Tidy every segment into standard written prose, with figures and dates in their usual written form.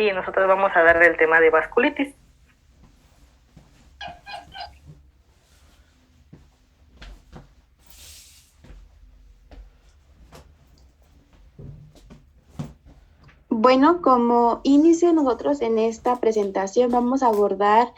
y nosotros vamos a dar el tema de vasculitis. Bueno, como inicio nosotros en esta presentación vamos a abordar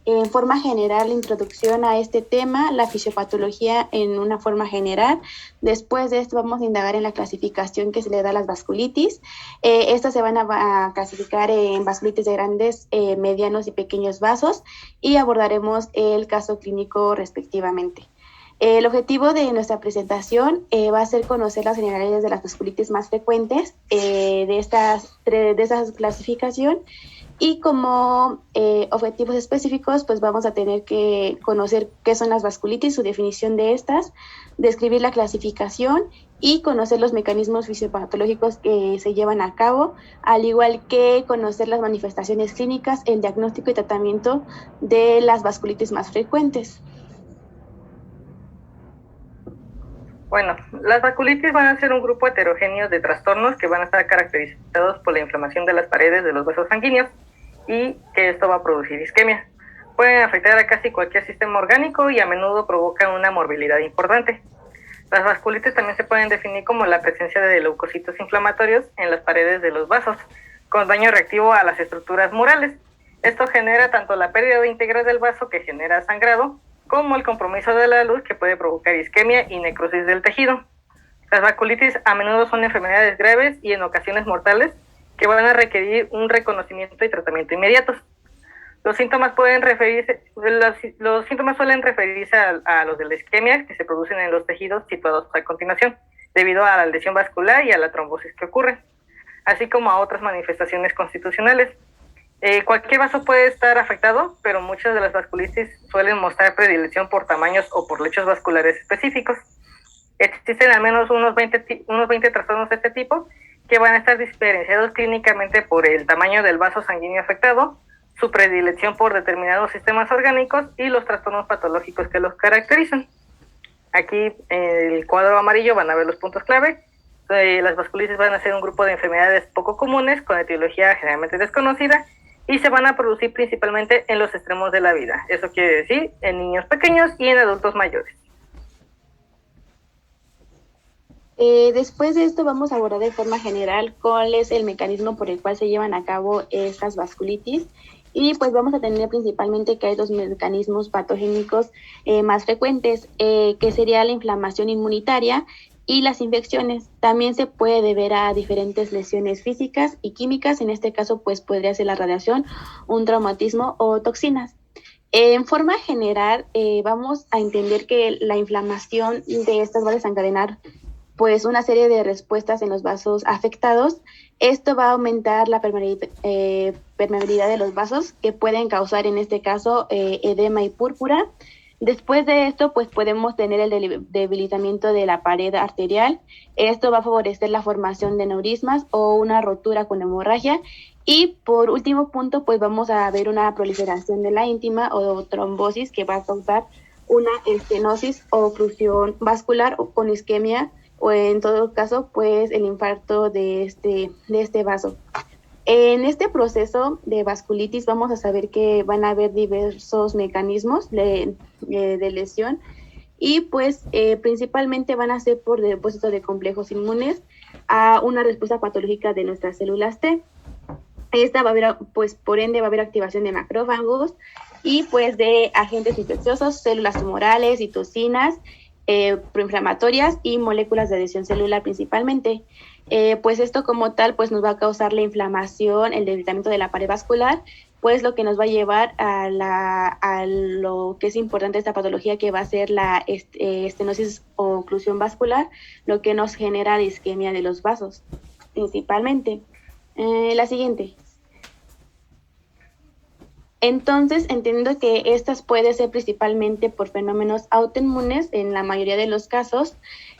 en forma general la introducción a este tema, la fisiopatología en una forma general. Después de esto vamos a indagar en la clasificación que se le da a las vasculitis. Estas se van a clasificar en vasculitis de grandes, medianos y pequeños vasos y abordaremos el caso clínico respectivamente. El objetivo de nuestra presentación va a ser conocer las generalidades de las vasculitis más frecuentes de esta clasificación y como objetivos específicos pues vamos a tener que conocer qué son las vasculitis, su definición de estas, describir la clasificación y conocer los mecanismos fisiopatológicos que se llevan a cabo, al igual que conocer las manifestaciones clínicas, el diagnóstico y tratamiento de las vasculitis más frecuentes. Bueno, las vasculitis van a ser un grupo heterogéneo de trastornos que van a estar caracterizados por la inflamación de las paredes de los vasos sanguíneos y que esto va a producir isquemia. Pueden afectar a casi cualquier sistema orgánico y a menudo provocan una morbilidad importante. Las vasculitis también se pueden definir como la presencia de leucocitos inflamatorios en las paredes de los vasos, con daño reactivo a las estructuras murales. Esto genera tanto la pérdida íntegra del vaso, que genera sangrado, como el compromiso de la luz, que puede provocar isquemia y necrosis del tejido. Las vasculitis a menudo son enfermedades graves y en ocasiones mortales que van a requerir un reconocimiento y tratamiento inmediatos. Los síntomas suelen referirse a los de la isquemia que se producen en los tejidos situados a continuación, debido a la lesión vascular y a la trombosis que ocurre, así como a otras manifestaciones constitucionales. Cualquier vaso puede estar afectado, pero muchas de las vasculitis suelen mostrar predilección por tamaños o por lechos vasculares específicos. Existen al menos unos 20 trastornos de este tipo que van a estar diferenciados clínicamente por el tamaño del vaso sanguíneo afectado, su predilección por determinados sistemas orgánicos y los trastornos patológicos que los caracterizan. Aquí en el cuadro amarillo van a ver los puntos clave. Las vasculitis van a ser un grupo de enfermedades poco comunes con etiología generalmente desconocida y se van a producir principalmente en los extremos de la vida. Eso quiere decir en niños pequeños y en adultos mayores. Después de esto vamos a abordar de forma general cuál es el mecanismo por el cual se llevan a cabo estas vasculitis y pues vamos a tener principalmente que hay dos mecanismos patogénicos más frecuentes, que sería la inflamación inmunitaria y las infecciones. También se puede deber a diferentes lesiones físicas y químicas, en este caso pues podría ser la radiación, un traumatismo o toxinas. En forma general vamos a entender que la inflamación de estas va a desencadenar pues una serie de respuestas en los vasos afectados. Esto va a aumentar la permeabilidad de los vasos, que pueden causar en este caso edema y púrpura. Después de esto, pues podemos tener el debilitamiento de la pared arterial. Esto va a favorecer la formación de aneurismas o una rotura con hemorragia. Y por último punto, pues vamos a ver una proliferación de la íntima o trombosis que va a causar una estenosis o oclusión vascular o con isquemia o en todo caso, pues el infarto de este vaso. En este proceso de vasculitis vamos a saber que van a haber diversos mecanismos de lesión y pues principalmente van a ser por depósito de complejos inmunes a una respuesta patológica de nuestras células T. Esta va a haber, pues por ende va a haber activación de macrófagos y pues de agentes infecciosos, células tumorales, citocinas, proinflamatorias y moléculas de adhesión celular principalmente. Pues esto como tal pues nos va a causar la inflamación, el debilitamiento de la pared vascular, pues lo que nos va a llevar a lo que es importante de esta patología, que va a ser la estenosis o oclusión vascular, lo que nos genera isquemia de los vasos principalmente. La siguiente. Entonces, entiendo que estas pueden ser principalmente por fenómenos autoinmunes en la mayoría de los casos.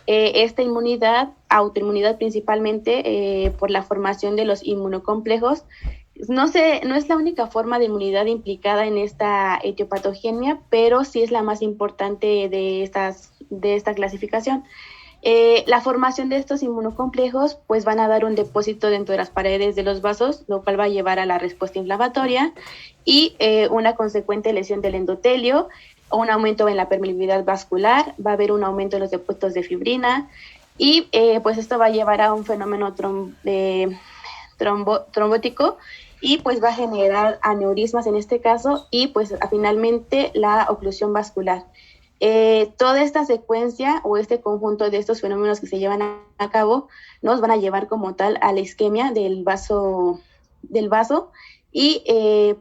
Esta autoinmunidad principalmente por la formación de los inmunocomplejos. No es la única forma de inmunidad implicada en esta etiopatogenia, pero sí es la más importante de esta clasificación. La formación de estos inmunocomplejos pues van a dar un depósito dentro de las paredes de los vasos, lo cual va a llevar a la respuesta inflamatoria y una consecuente lesión del endotelio, o un aumento en la permeabilidad vascular, va a haber un aumento en los depósitos de fibrina y pues esto va a llevar a un fenómeno trombótico y pues va a generar aneurismas en este caso y pues finalmente la oclusión vascular. Toda esta secuencia o este conjunto de estos fenómenos que se llevan a cabo nos van a llevar como tal a la isquemia del vaso y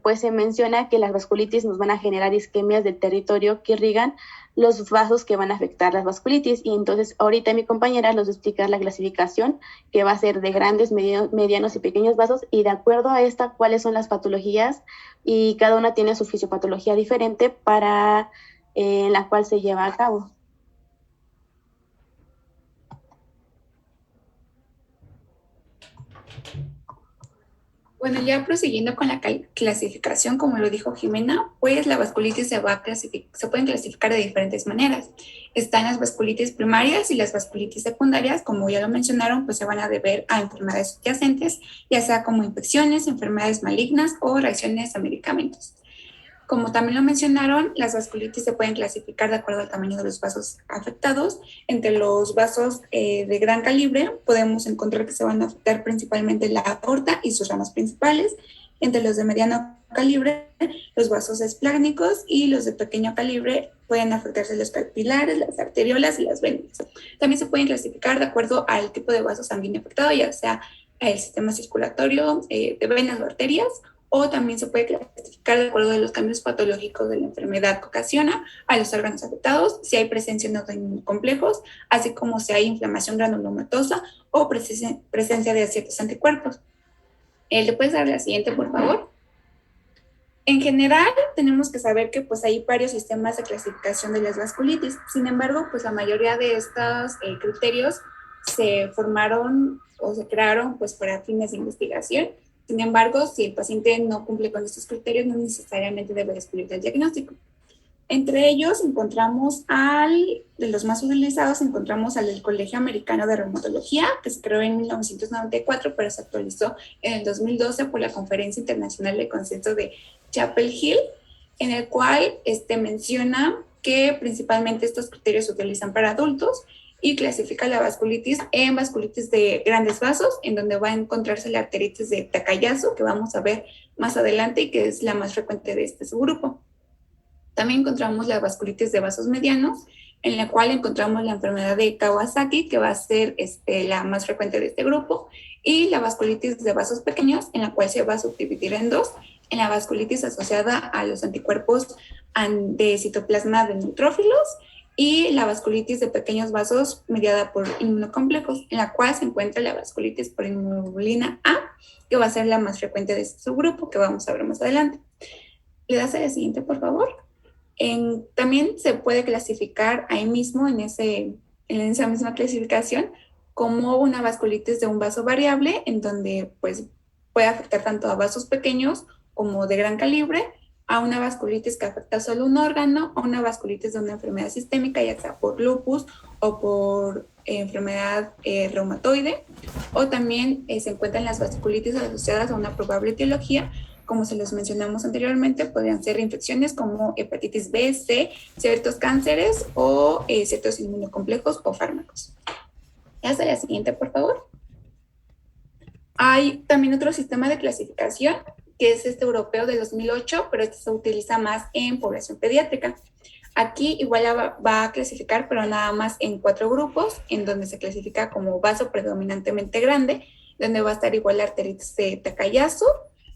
pues se menciona que las vasculitis nos van a generar isquemias del territorio que irrigan los vasos que van a afectar las vasculitis. Y entonces ahorita mi compañera nos va a explicar la clasificación que va a ser de grandes, medianos y pequeños vasos, y de acuerdo a esta cuáles son las patologías, y cada una tiene su fisiopatología diferente para en la cual se lleva a cabo. Bueno, ya prosiguiendo con la clasificación, como lo dijo Jimena, pues la vasculitis se pueden clasificar de diferentes maneras. Están las vasculitis primarias y las vasculitis secundarias, como ya lo mencionaron, pues se van a deber a enfermedades subyacentes, ya sea como infecciones, enfermedades malignas o reacciones a medicamentos. Como también lo mencionaron, las vasculitis se pueden clasificar de acuerdo al tamaño de los vasos afectados. Entre los vasos de gran calibre podemos encontrar que se van a afectar principalmente la aorta y sus ramas principales. Entre los de mediano calibre, los vasos esplácnicos, y los de pequeño calibre pueden afectarse los capilares, las arteriolas y las venas. También se pueden clasificar de acuerdo al tipo de vaso sanguíneo afectado, ya sea el sistema circulatorio de venas o arterias, o también se puede clasificar de acuerdo a los cambios patológicos de la enfermedad que ocasiona a los órganos afectados, si hay presencia de autoinmunocomplejos, así como si hay inflamación granulomatosa o presencia de ciertos anticuerpos. ¿Le puedes dar la siguiente, por favor? En general, tenemos que saber que pues hay varios sistemas de clasificación de las vasculitis. Sin embargo, pues la mayoría de estos criterios se formaron o se crearon pues para fines de investigación. Sin embargo, si el paciente no cumple con estos criterios, no necesariamente debe descubrir el diagnóstico. Entre ellos encontramos de los más utilizados, encontramos al del Colegio Americano de Reumatología, que se creó en 1994, pero se actualizó en el 2012 por la Conferencia Internacional de Consenso de Chapel Hill, en el cual menciona que principalmente estos criterios se utilizan para adultos y clasifica la vasculitis en vasculitis de grandes vasos, en donde va a encontrarse la arteritis de Takayasu, que vamos a ver más adelante y que es la más frecuente de este subgrupo. También encontramos la vasculitis de vasos medianos, en la cual encontramos la enfermedad de Kawasaki, que va a ser la más frecuente de este grupo, y la vasculitis de vasos pequeños, en la cual se va a subdividir en dos, en la vasculitis asociada a los anticuerpos de citoplasma de neutrófilos, y la vasculitis de pequeños vasos mediada por inmunocomplejos, en la cual se encuentra la vasculitis por inmunoglobulina A, que va a ser la más frecuente de este subgrupo, que vamos a ver más adelante. ¿Le das a la siguiente, por favor? También se puede clasificar ahí mismo, en esa misma clasificación, como una vasculitis de un vaso variable, en donde pues, puede afectar tanto a vasos pequeños como de gran calibre, a una vasculitis que afecta solo un órgano, a una vasculitis de una enfermedad sistémica, ya sea por lupus o por enfermedad reumatoide, o también se encuentran las vasculitis asociadas a una probable etiología, como se los mencionamos anteriormente, podrían ser infecciones como hepatitis B, C, ciertos cánceres o ciertos inmunocomplejos o fármacos. Hasta la siguiente, por favor. Hay también otro sistema de clasificación, que es europeo de 2008, pero se utiliza más en población pediátrica. Aquí igual va a clasificar, pero nada más en 4 grupos, en donde se clasifica como vaso predominantemente grande, donde va a estar igual la arteritis de Takayasu,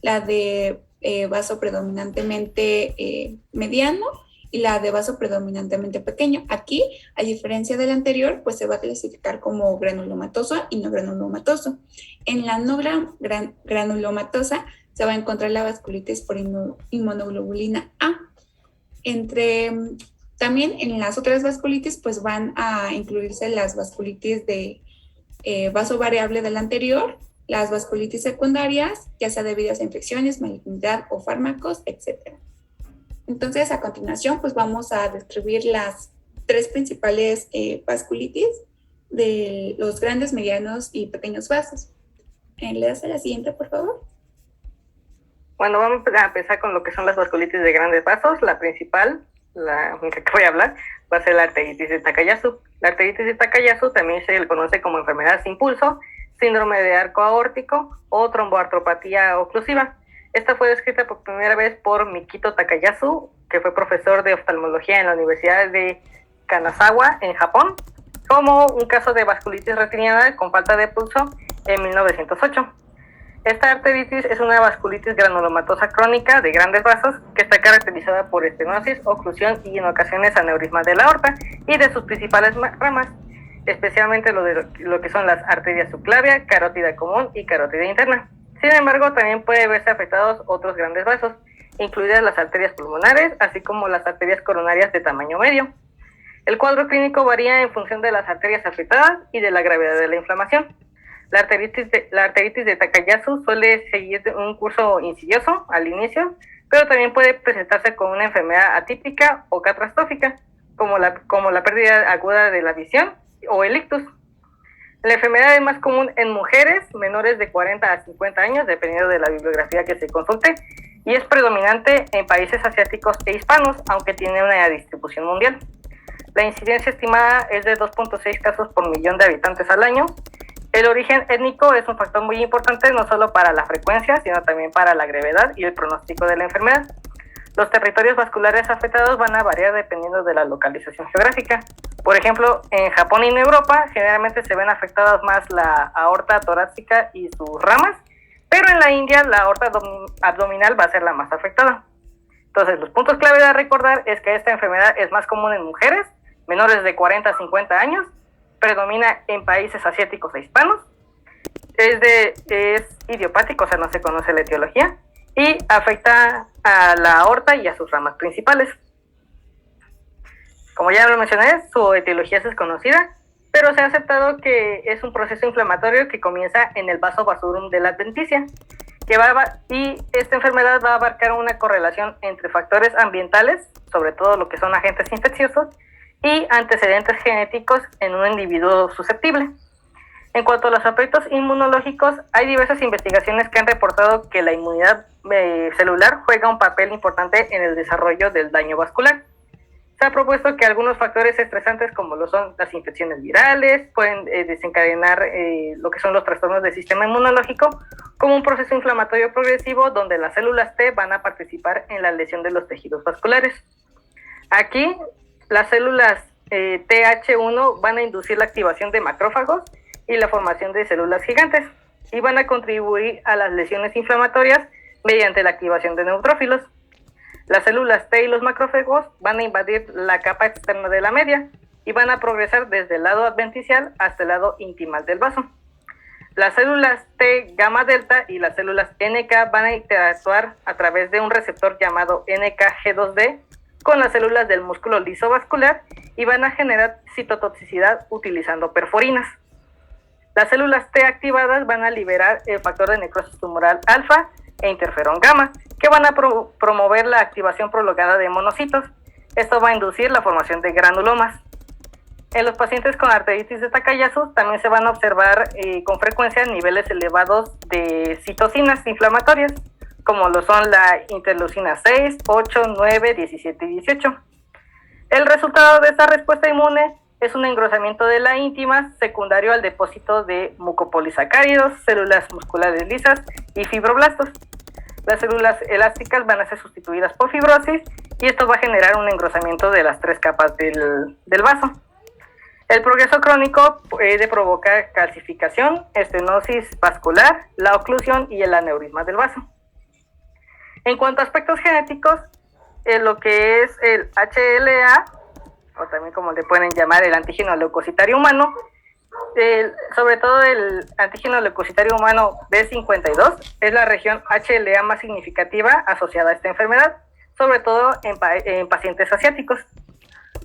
la de vaso predominantemente mediano y la de vaso predominantemente pequeño. Aquí, a diferencia del anterior, pues se va a clasificar como granulomatoso y no granulomatoso. En la no granulomatosa se va a encontrar la vasculitis por inmunoglobulina A. También en las otras vasculitis, pues van a incluirse las vasculitis de vaso variable del anterior, las vasculitis secundarias, ya sea debidas a infecciones, malignidad o fármacos, etc. Entonces, a continuación, pues vamos a describir las 3 principales vasculitis, de los grandes, medianos y pequeños vasos. ¿Le das a la siguiente, por favor? Bueno, vamos a empezar con lo que son las vasculitis de grandes vasos. La principal, la única que voy a hablar, va a ser la arteritis de Takayasu. La arteritis de Takayasu también se le conoce como enfermedad sin pulso, síndrome de arco aórtico o tromboartropatía oclusiva. Esta fue descrita por primera vez por Mikito Takayasu, que fue profesor de oftalmología en la Universidad de Kanazawa, en Japón, como un caso de vasculitis retiniana con falta de pulso en 1908. Esta arteritis es una vasculitis granulomatosa crónica de grandes vasos que está caracterizada por estenosis, oclusión y en ocasiones aneurisma de la aorta y de sus principales ramas, especialmente lo que son las arterias subclavia, carótida común y carótida interna. Sin embargo, también puede verse afectados otros grandes vasos, incluidas las arterias pulmonares, así como las arterias coronarias de tamaño medio. El cuadro clínico varía en función de las arterias afectadas y de la gravedad de la inflamación. La arteritis de Takayasu suele seguir un curso insidioso al inicio, pero también puede presentarse con una enfermedad atípica o catastrófica, como la pérdida aguda de la visión o el ictus. La enfermedad es más común en mujeres menores de 40 a 50 años, dependiendo de la bibliografía que se consulte, y es predominante en países asiáticos e hispanos, aunque tiene una distribución mundial. La incidencia estimada es de 2.6 casos por millón de habitantes al año. El origen étnico es un factor muy importante no solo para la frecuencia, sino también para la gravedad y el pronóstico de la enfermedad. Los territorios vasculares afectados van a variar dependiendo de la localización geográfica. Por ejemplo, en Japón y en Europa generalmente se ven afectadas más la aorta torácica y sus ramas, pero en la India la aorta abdominal va a ser la más afectada. Entonces, los puntos clave a recordar es que esta enfermedad es más común en mujeres menores de 40 a 50 años, predomina en países asiáticos e hispanos, es idiopático, o sea, no se conoce la etiología, y afecta a la aorta y a sus ramas principales. Como ya lo mencioné, su etiología es desconocida, pero se ha aceptado que es un proceso inflamatorio que comienza en el vaso vasorum de la adventicia, y esta enfermedad va a abarcar una correlación entre factores ambientales, sobre todo lo que son agentes infecciosos, y antecedentes genéticos en un individuo susceptible. En cuanto a los aspectos inmunológicos, hay diversas investigaciones que han reportado que la inmunidad celular juega un papel importante en el desarrollo del daño vascular. Se ha propuesto que algunos factores estresantes, como lo son las infecciones virales, pueden desencadenar lo que son los trastornos del sistema inmunológico, como un proceso inflamatorio progresivo donde las células T van a participar en la lesión de los tejidos vasculares. Aquí, las células TH1 van a inducir la activación de macrófagos y la formación de células gigantes, y van a contribuir a las lesiones inflamatorias mediante la activación de neutrófilos. Las células T y los macrófagos van a invadir la capa externa de la media y van a progresar desde el lado adventicial hasta el lado intimal del vaso. Las células T gamma delta y las células NK van a interactuar a través de un receptor llamado NKG2D con las células del músculo liso vascular y van a generar citotoxicidad utilizando perforinas. Las células T activadas van a liberar el factor de necrosis tumoral alfa e interferón gamma, que van a promover la activación prolongada de monocitos. Esto va a inducir la formación de granulomas. En los pacientes con arteritis de Takayasu también se van a observar con frecuencia niveles elevados de citocinas inflamatorias, como lo son la interleucina 6, 8, 9, 17 y 18. El resultado de esta respuesta inmune es un engrosamiento de la íntima secundario al depósito de mucopolisacáridos, células musculares lisas y fibroblastos. Las células elásticas van a ser sustituidas por fibrosis y esto va a generar un engrosamiento de las 3 capas del vaso. El progreso crónico puede provocar calcificación, estenosis vascular, la oclusión y el aneurisma del vaso. En cuanto a aspectos genéticos, lo que es el HLA, o también como le pueden llamar el antígeno leucocitario humano, sobre todo el antígeno leucocitario humano B52 es la región HLA más significativa asociada a esta enfermedad, sobre todo en pacientes asiáticos.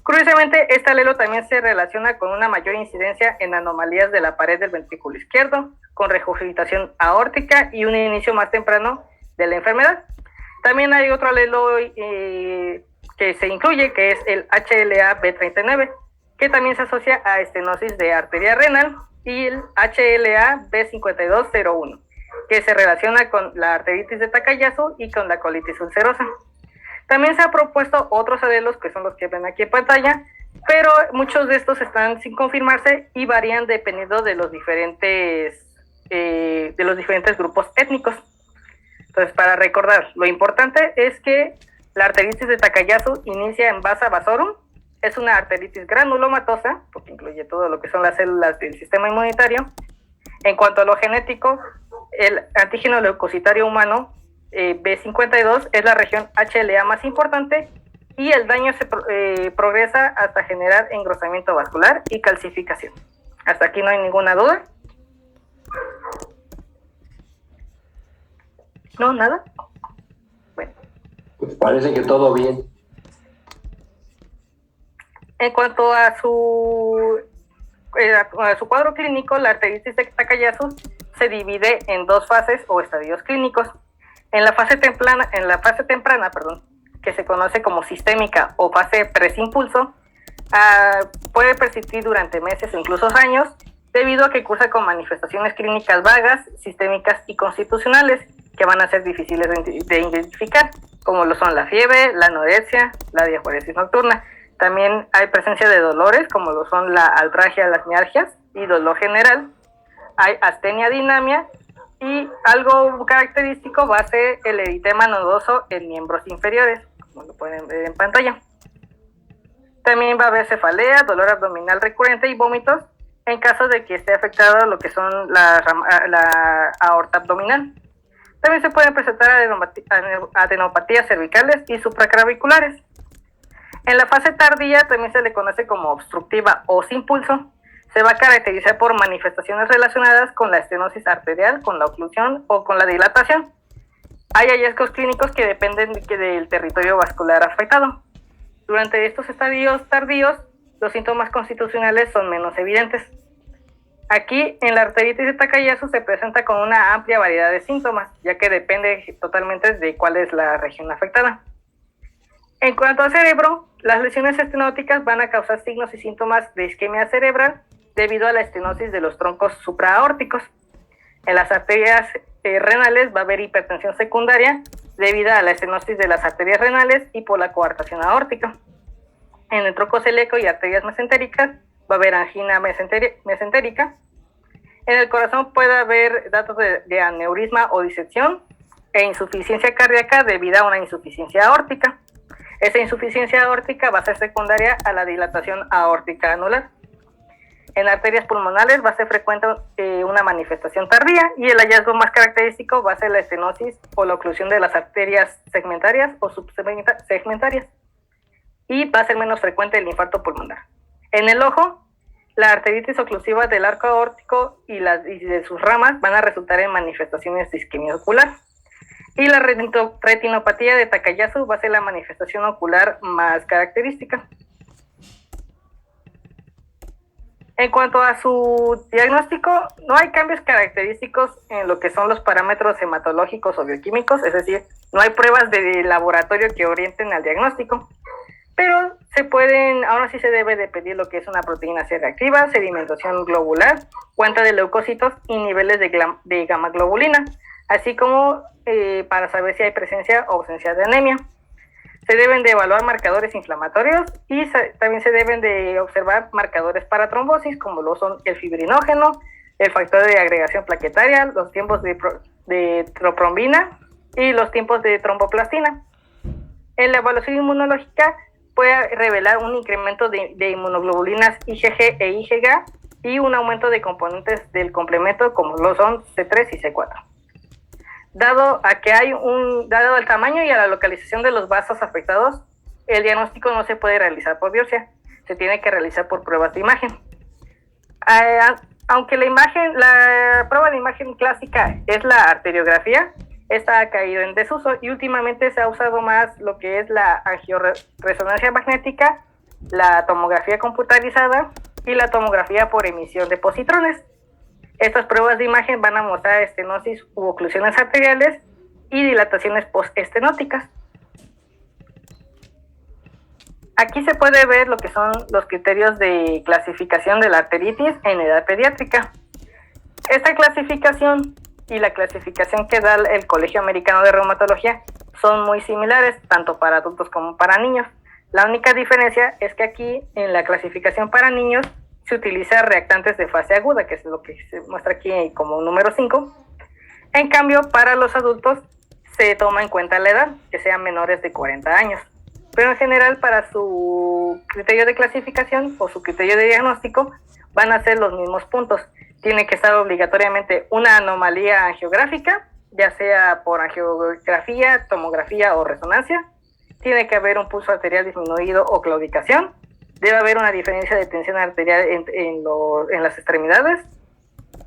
Curiosamente, este alelo también se relaciona con una mayor incidencia en anomalías de la pared del ventrículo izquierdo, con regurgitación aórtica y un inicio más temprano de la enfermedad. También hay otro alelo que se incluye, que es el HLA-B39, que también se asocia a estenosis de arteria renal, y el HLA-B5201, que se relaciona con la arteritis de Takayasu y con la colitis ulcerosa. También se han propuesto otros alelos, que son los que ven aquí en pantalla, pero muchos de estos están sin confirmarse y varían dependiendo de los diferentes grupos étnicos. Entonces, para recordar, lo importante es que la arteritis de Takayasu inicia en Vasa vasorum, es una arteritis granulomatosa, porque incluye todo lo que son las células del sistema inmunitario. En cuanto a lo genético, el antígeno leucocitario humano B52 es la región HLA más importante, y el daño se progresa hasta generar engrosamiento vascular y calcificación. Hasta aquí no hay ninguna duda. ¿No? ¿Nada? Bueno. Pues parece que todo bien. En cuanto a su cuadro clínico, la arteritis de Takayasu se divide en dos fases o estadios clínicos. En la fase temprana, que se conoce como sistémica o fase presimpulso, puede persistir durante meses o incluso años, debido a que cursa con manifestaciones clínicas vagas, sistémicas y constitucionales, que van a ser difíciles de identificar, como lo son la fiebre, la anorexia, la diaforesis nocturna. También hay presencia de dolores, como lo son la artralgia, las mialgias y dolor general. Hay astenia dinamia, y algo característico va a ser el eritema nodoso en miembros inferiores, como lo pueden ver en pantalla. También va a haber cefalea, dolor abdominal recurrente y vómitos en caso de que esté afectado lo que son la aorta abdominal. También se pueden presentar adenopatías cervicales y supraclaviculares. En la fase tardía también se le conoce como obstructiva o sin pulso. Se va a caracterizar por manifestaciones relacionadas con la estenosis arterial, con la oclusión o con la dilatación. Hay hallazgos clínicos que dependen del territorio vascular afectado. Durante estos estadios tardíos, los síntomas constitucionales son menos evidentes. Aquí, en la arteritis de Takayasu se presenta con una amplia variedad de síntomas, ya que depende totalmente de cuál es la región afectada. En cuanto al cerebro, las lesiones estenóticas van a causar signos y síntomas de isquemia cerebral debido a la estenosis de los troncos supraaórticos. En las arterias renales va a haber hipertensión secundaria debido a la estenosis de las arterias renales y por la coartación aórtica. En el tronco celíaco y arterias mesentéricas va a haber angina mesentérica. En el corazón puede haber datos de aneurisma o disección e insuficiencia cardíaca debido a una insuficiencia aórtica. Esa insuficiencia aórtica va a ser secundaria a la dilatación aórtica anular. En arterias pulmonares va a ser frecuente una manifestación tardía, y el hallazgo más característico va a ser la estenosis o la oclusión de las arterias segmentarias o subsegmentarias, y va a ser menos frecuente el infarto pulmonar. En el ojo, la arteritis oclusiva del arco aórtico y de sus ramas van a resultar en manifestaciones de isquemia ocular. Y la retinopatía de Takayasu va a ser la manifestación ocular más característica. En cuanto a su diagnóstico, no hay cambios característicos en lo que son los parámetros hematológicos o bioquímicos, es decir, no hay pruebas de laboratorio que orienten al diagnóstico, pero aún así se debe de pedir lo que es una proteína C reactiva, sedimentación globular, cuenta de leucocitos y niveles de gamma globulina, así como para saber si hay presencia o ausencia de anemia. Se deben de evaluar marcadores inflamatorios y también se deben de observar marcadores para trombosis, como lo son el fibrinógeno, el factor de agregación plaquetaria, los tiempos de tropombina y los tiempos de tromboplastina. En la evaluación inmunológica puede revelar un incremento de inmunoglobulinas IgG e IgA y un aumento de componentes del complemento, como lo son C3 y C4. Dado el tamaño y a la localización de los vasos afectados, el diagnóstico no se puede realizar por biopsia, se tiene que realizar por pruebas de imagen. Aunque la prueba de imagen clásica es la arteriografía, esta ha caído en desuso y últimamente se ha usado más lo que es la angioresonancia magnética, la tomografía computarizada y la tomografía por emisión de positrones. Estas pruebas de imagen van a mostrar estenosis u oclusiones arteriales y dilataciones postestenóticas. Aquí se puede ver lo que son los criterios de clasificación de la arteritis en edad pediátrica. Esta clasificación y la clasificación que da el Colegio Americano de Reumatología son muy similares, tanto para adultos como para niños. La única diferencia es que aquí, en la clasificación para niños, se utiliza reactantes de fase aguda, que es lo que se muestra aquí como número 5. En cambio, para los adultos se toma en cuenta la edad, que sean menores de 40 años. Pero en general, para su criterio de clasificación o su criterio de diagnóstico, van a ser los mismos puntos. Tiene que estar obligatoriamente una anomalía angiográfica, ya sea por angiografía, tomografía o resonancia. Tiene que haber un pulso arterial disminuido o claudicación. Debe haber una diferencia de tensión arterial en las extremidades.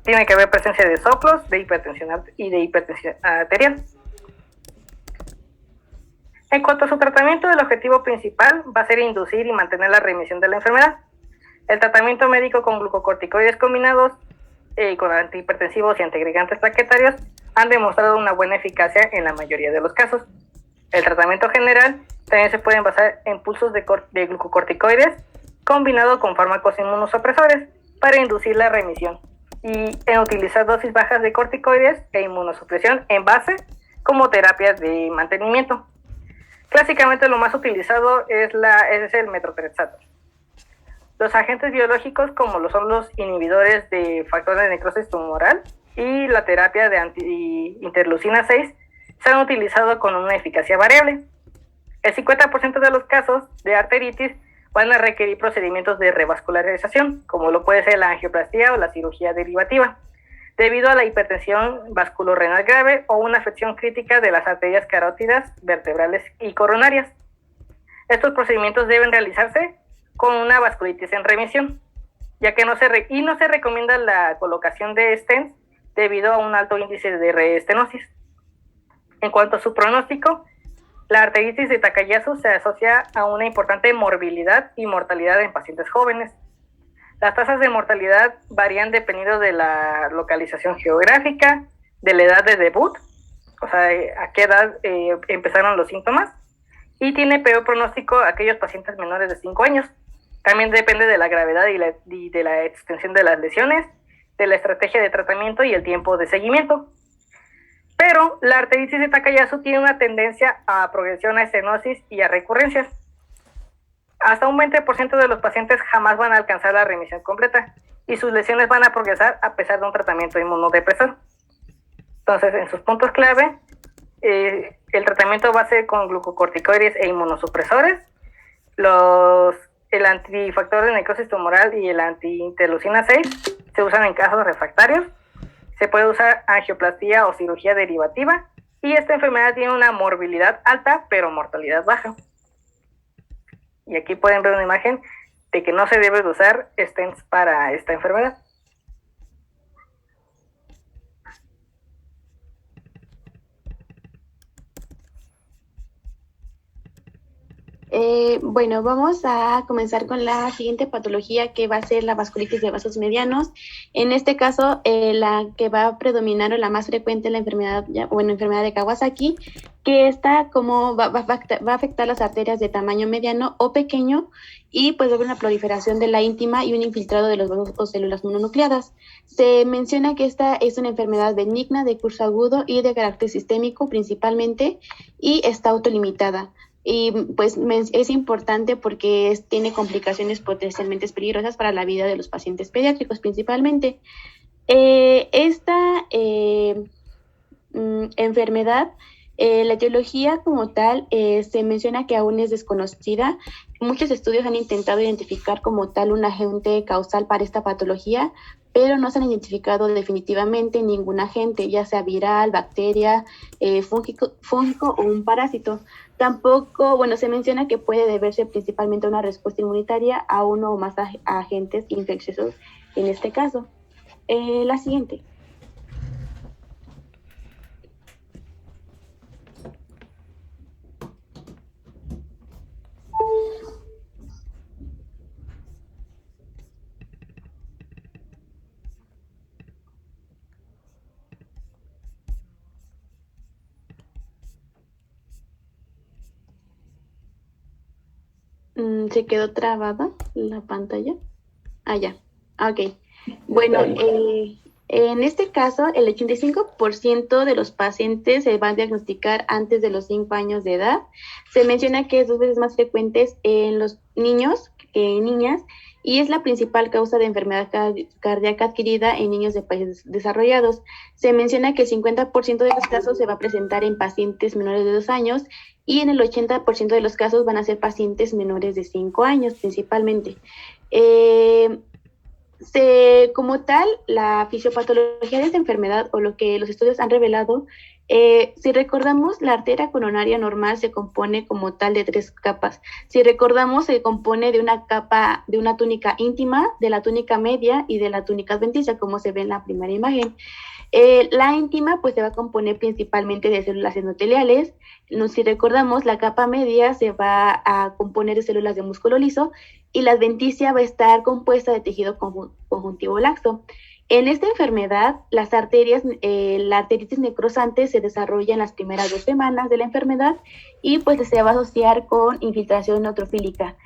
Tiene que haber presencia de soplos, de hipertensión y de hipertensión arterial. En cuanto a su tratamiento, el objetivo principal va a ser inducir y mantener la remisión de la enfermedad. El tratamiento médico con glucocorticoides combinados con antihipertensivos y antiagregantes plaquetarios han demostrado una buena eficacia en la mayoría de los casos. El tratamiento general también se puede basar en pulsos de glucocorticoides combinado con fármacos inmunosupresores para inducir la remisión y en utilizar dosis bajas de corticoides e inmunosupresión en base como terapias de mantenimiento. Clásicamente lo más utilizado es el metotrexato. Los agentes biológicos, como lo son los inhibidores de factores de necrosis tumoral y la terapia de anti-interleucina 6, se han utilizado con una eficacia variable. El 50% de los casos de arteritis van a requerir procedimientos de revascularización, como lo puede ser la angioplastía o la cirugía derivativa, debido a la hipertensión vasculorrenal grave o una afección crítica de las arterias carótidas, vertebrales y coronarias. Estos procedimientos deben realizarse con una vasculitis en remisión, ya que no se recomienda la colocación de stents debido a un alto índice de reestenosis. En cuanto a su pronóstico, la arteritis de Takayasu se asocia a una importante morbilidad y mortalidad en pacientes jóvenes. Las tasas de mortalidad varían dependiendo de la localización geográfica, de la edad de debut, o sea, a qué edad empezaron los síntomas, y tiene peor pronóstico aquellos pacientes menores de 5 años. También depende de la gravedad y de la extensión de las lesiones, de la estrategia de tratamiento y el tiempo de seguimiento. Pero la arteritis de Takayasu tiene una tendencia a progresión a estenosis y a recurrencias. Hasta un 20% de los pacientes jamás van a alcanzar la remisión completa y sus lesiones van a progresar a pesar de un tratamiento inmunodepresor. Entonces, en sus puntos clave, el tratamiento va a ser con glucocorticoides e inmunosupresores, el antifactor de necrosis tumoral y el anti-interleucina 6 se usan en casos refractarios. Se puede usar angioplastía o cirugía derivativa y esta enfermedad tiene una morbilidad alta pero mortalidad baja. Y aquí pueden ver una imagen de que no se debe de usar stents para esta enfermedad. Bueno, vamos a comenzar con la siguiente patología que va a ser la vasculitis de vasos medianos. En este caso, la que va a predominar o la más frecuente es la enfermedad de Kawasaki, que está como va a afectar las arterias de tamaño mediano o pequeño y pues va a haber una proliferación de la íntima y un infiltrado de los vasos o células mononucleadas. Se menciona que esta es una enfermedad benigna de curso agudo y de carácter sistémico principalmente y está autolimitada. Y pues es importante porque tiene complicaciones potencialmente peligrosas para la vida de los pacientes pediátricos principalmente. Esta enfermedad, la etiología como tal, se menciona que aún es desconocida. Muchos estudios han intentado identificar como tal un agente causal para esta patología, pero no se han identificado definitivamente ningún agente, ya sea viral, bacteria, fúngico o un parásito. Tampoco, se menciona que puede deberse principalmente a una respuesta inmunitaria a uno o más agentes infecciosos en este caso. La siguiente. Se quedó trabada la pantalla. Ah, ya. Ok. Bueno, en este caso, el 85% de los pacientes se van a diagnosticar antes de los 5 años de edad. Se menciona que es 2 veces más frecuentes en los niños que en niñas y es la principal causa de enfermedad cardíaca adquirida en niños de países desarrollados. Se menciona que el 50% de los casos se va a presentar en pacientes menores de 2 años y en el 80% de los casos van a ser pacientes menores de 5 años principalmente. Como tal, la fisiopatología de esta enfermedad o lo que los estudios han revelado, si recordamos, la arteria coronaria normal se compone como tal de 3 capas. Si recordamos, se compone de una capa, de una túnica íntima, de la túnica media y de la túnica adventicia, como se ve en la primera imagen. La íntima pues se va a componer principalmente de células endoteliales. Si recordamos, la capa media se va a componer de células de músculo liso y la adventicia va a estar compuesta de tejido conjuntivo laxo. En esta enfermedad, las arterias, la arteritis necrosante se desarrolla en las primeras 2 semanas de la enfermedad y pues se va a asociar con infiltración neutrofílica.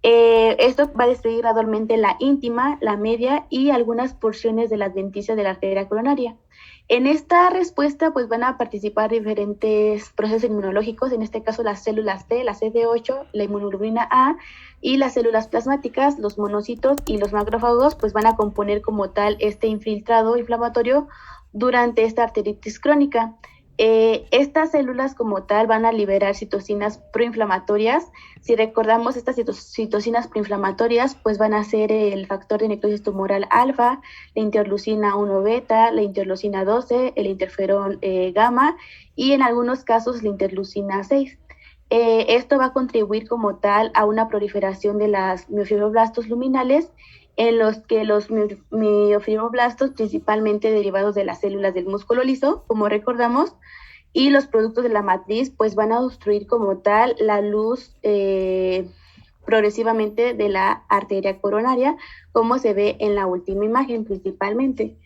Esto va a destruir gradualmente la íntima, la media y algunas porciones de la adventicia de la arteria coronaria. En esta respuesta pues van a participar diferentes procesos inmunológicos, en este caso las células T, la CD8, la inmunoglobulina A y las células plasmáticas, los monocitos y los macrófagos pues van a componer como tal este infiltrado inflamatorio durante esta arteritis crónica. Estas células como tal van a liberar citocinas proinflamatorias. Si recordamos, estas citocinas proinflamatorias pues van a ser el factor de necrosis tumoral alfa, la interleucina 1 beta, la interleucina 12, el interferón gamma y en algunos casos la interleucina 6. Esto va a contribuir como tal a una proliferación de las miofibroblastos luminales en los que los miofibroblastos, principalmente derivados de las células del músculo liso, como recordamos, y los productos de la matriz, pues van a obstruir como tal la luz progresivamente de la arteria coronaria, como se ve en la última imagen principalmente,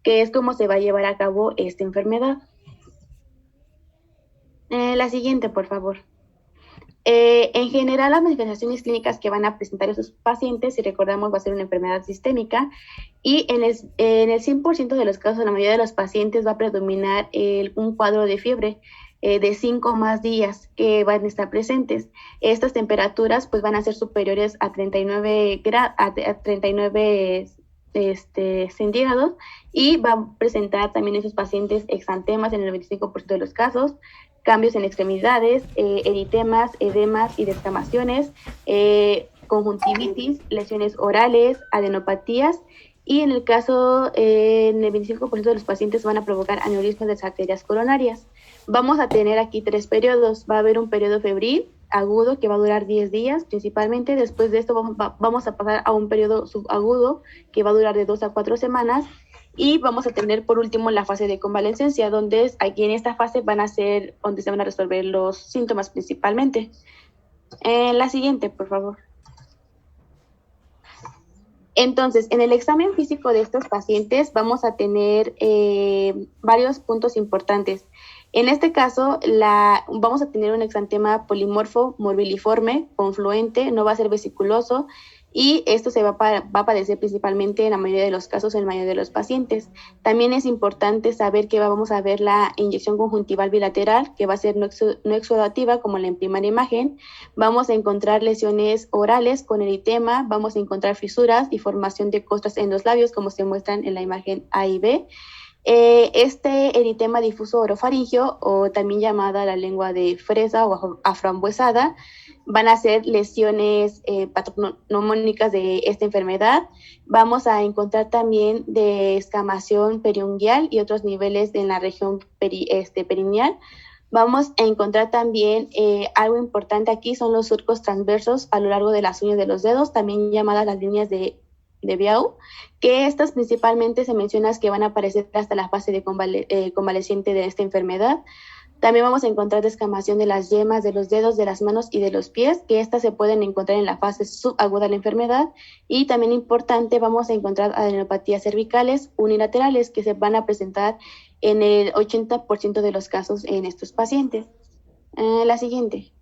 que es como se va a llevar a cabo esta enfermedad. La siguiente, por favor. En general, las manifestaciones clínicas que van a presentar esos pacientes, si recordamos, va a ser una enfermedad sistémica y en el 100% de los casos, la mayoría de los pacientes va a predominar un cuadro de fiebre de 5 o más días que van a estar presentes. Estas temperaturas pues van a ser superiores a 39 centígrados y va a presentar también esos pacientes exantemas en el 95% de los casos, cambios en extremidades, eritemas, edemas y descamaciones, conjuntivitis, lesiones orales, adenopatías y en el 25% de los pacientes van a provocar aneurismas de las arterias coronarias. Vamos a tener aquí 3 periodos. Va a haber un periodo febril agudo que va a durar 10 días principalmente. Después de esto vamos a pasar a un periodo subagudo que va a durar de 2 a 4 semanas. Y vamos a tener por último la fase de convalescencia, donde aquí en esta fase donde se van a resolver los síntomas principalmente. La siguiente, por favor. Entonces, en el examen físico de estos pacientes vamos a tener varios puntos importantes. En este caso, vamos a tener un exantema polimorfo, morbiliforme, confluente, no va a ser vesiculoso, y esto se va a padecer principalmente en la mayoría de los casos en la mayoría de los pacientes. También es importante saber que vamos a ver la inyección conjuntival bilateral, que va a ser no exudativa, como en la primera imagen. Vamos a encontrar lesiones orales con eritema, vamos a encontrar fisuras y formación de costras en los labios, como se muestran en la imagen A y B. Este eritema difuso orofaringio, o también llamada la lengua de fresa o aframbuesada, van a ser lesiones patognomónicas de esta enfermedad. Vamos a encontrar también descamación periungual y otros niveles en la región perineal. Vamos a encontrar también algo importante aquí, son los surcos transversos a lo largo de las uñas de los dedos, también llamadas las líneas de Biau, que estas principalmente se menciona que van a aparecer hasta la fase de convaleciente de esta enfermedad. También vamos a encontrar descamación de las yemas de los dedos, de las manos y de los pies, que estas se pueden encontrar en la fase subaguda de la enfermedad. Y también importante, vamos a encontrar adenopatías cervicales unilaterales que se van a presentar en el 80% de los casos en estos pacientes. La siguiente.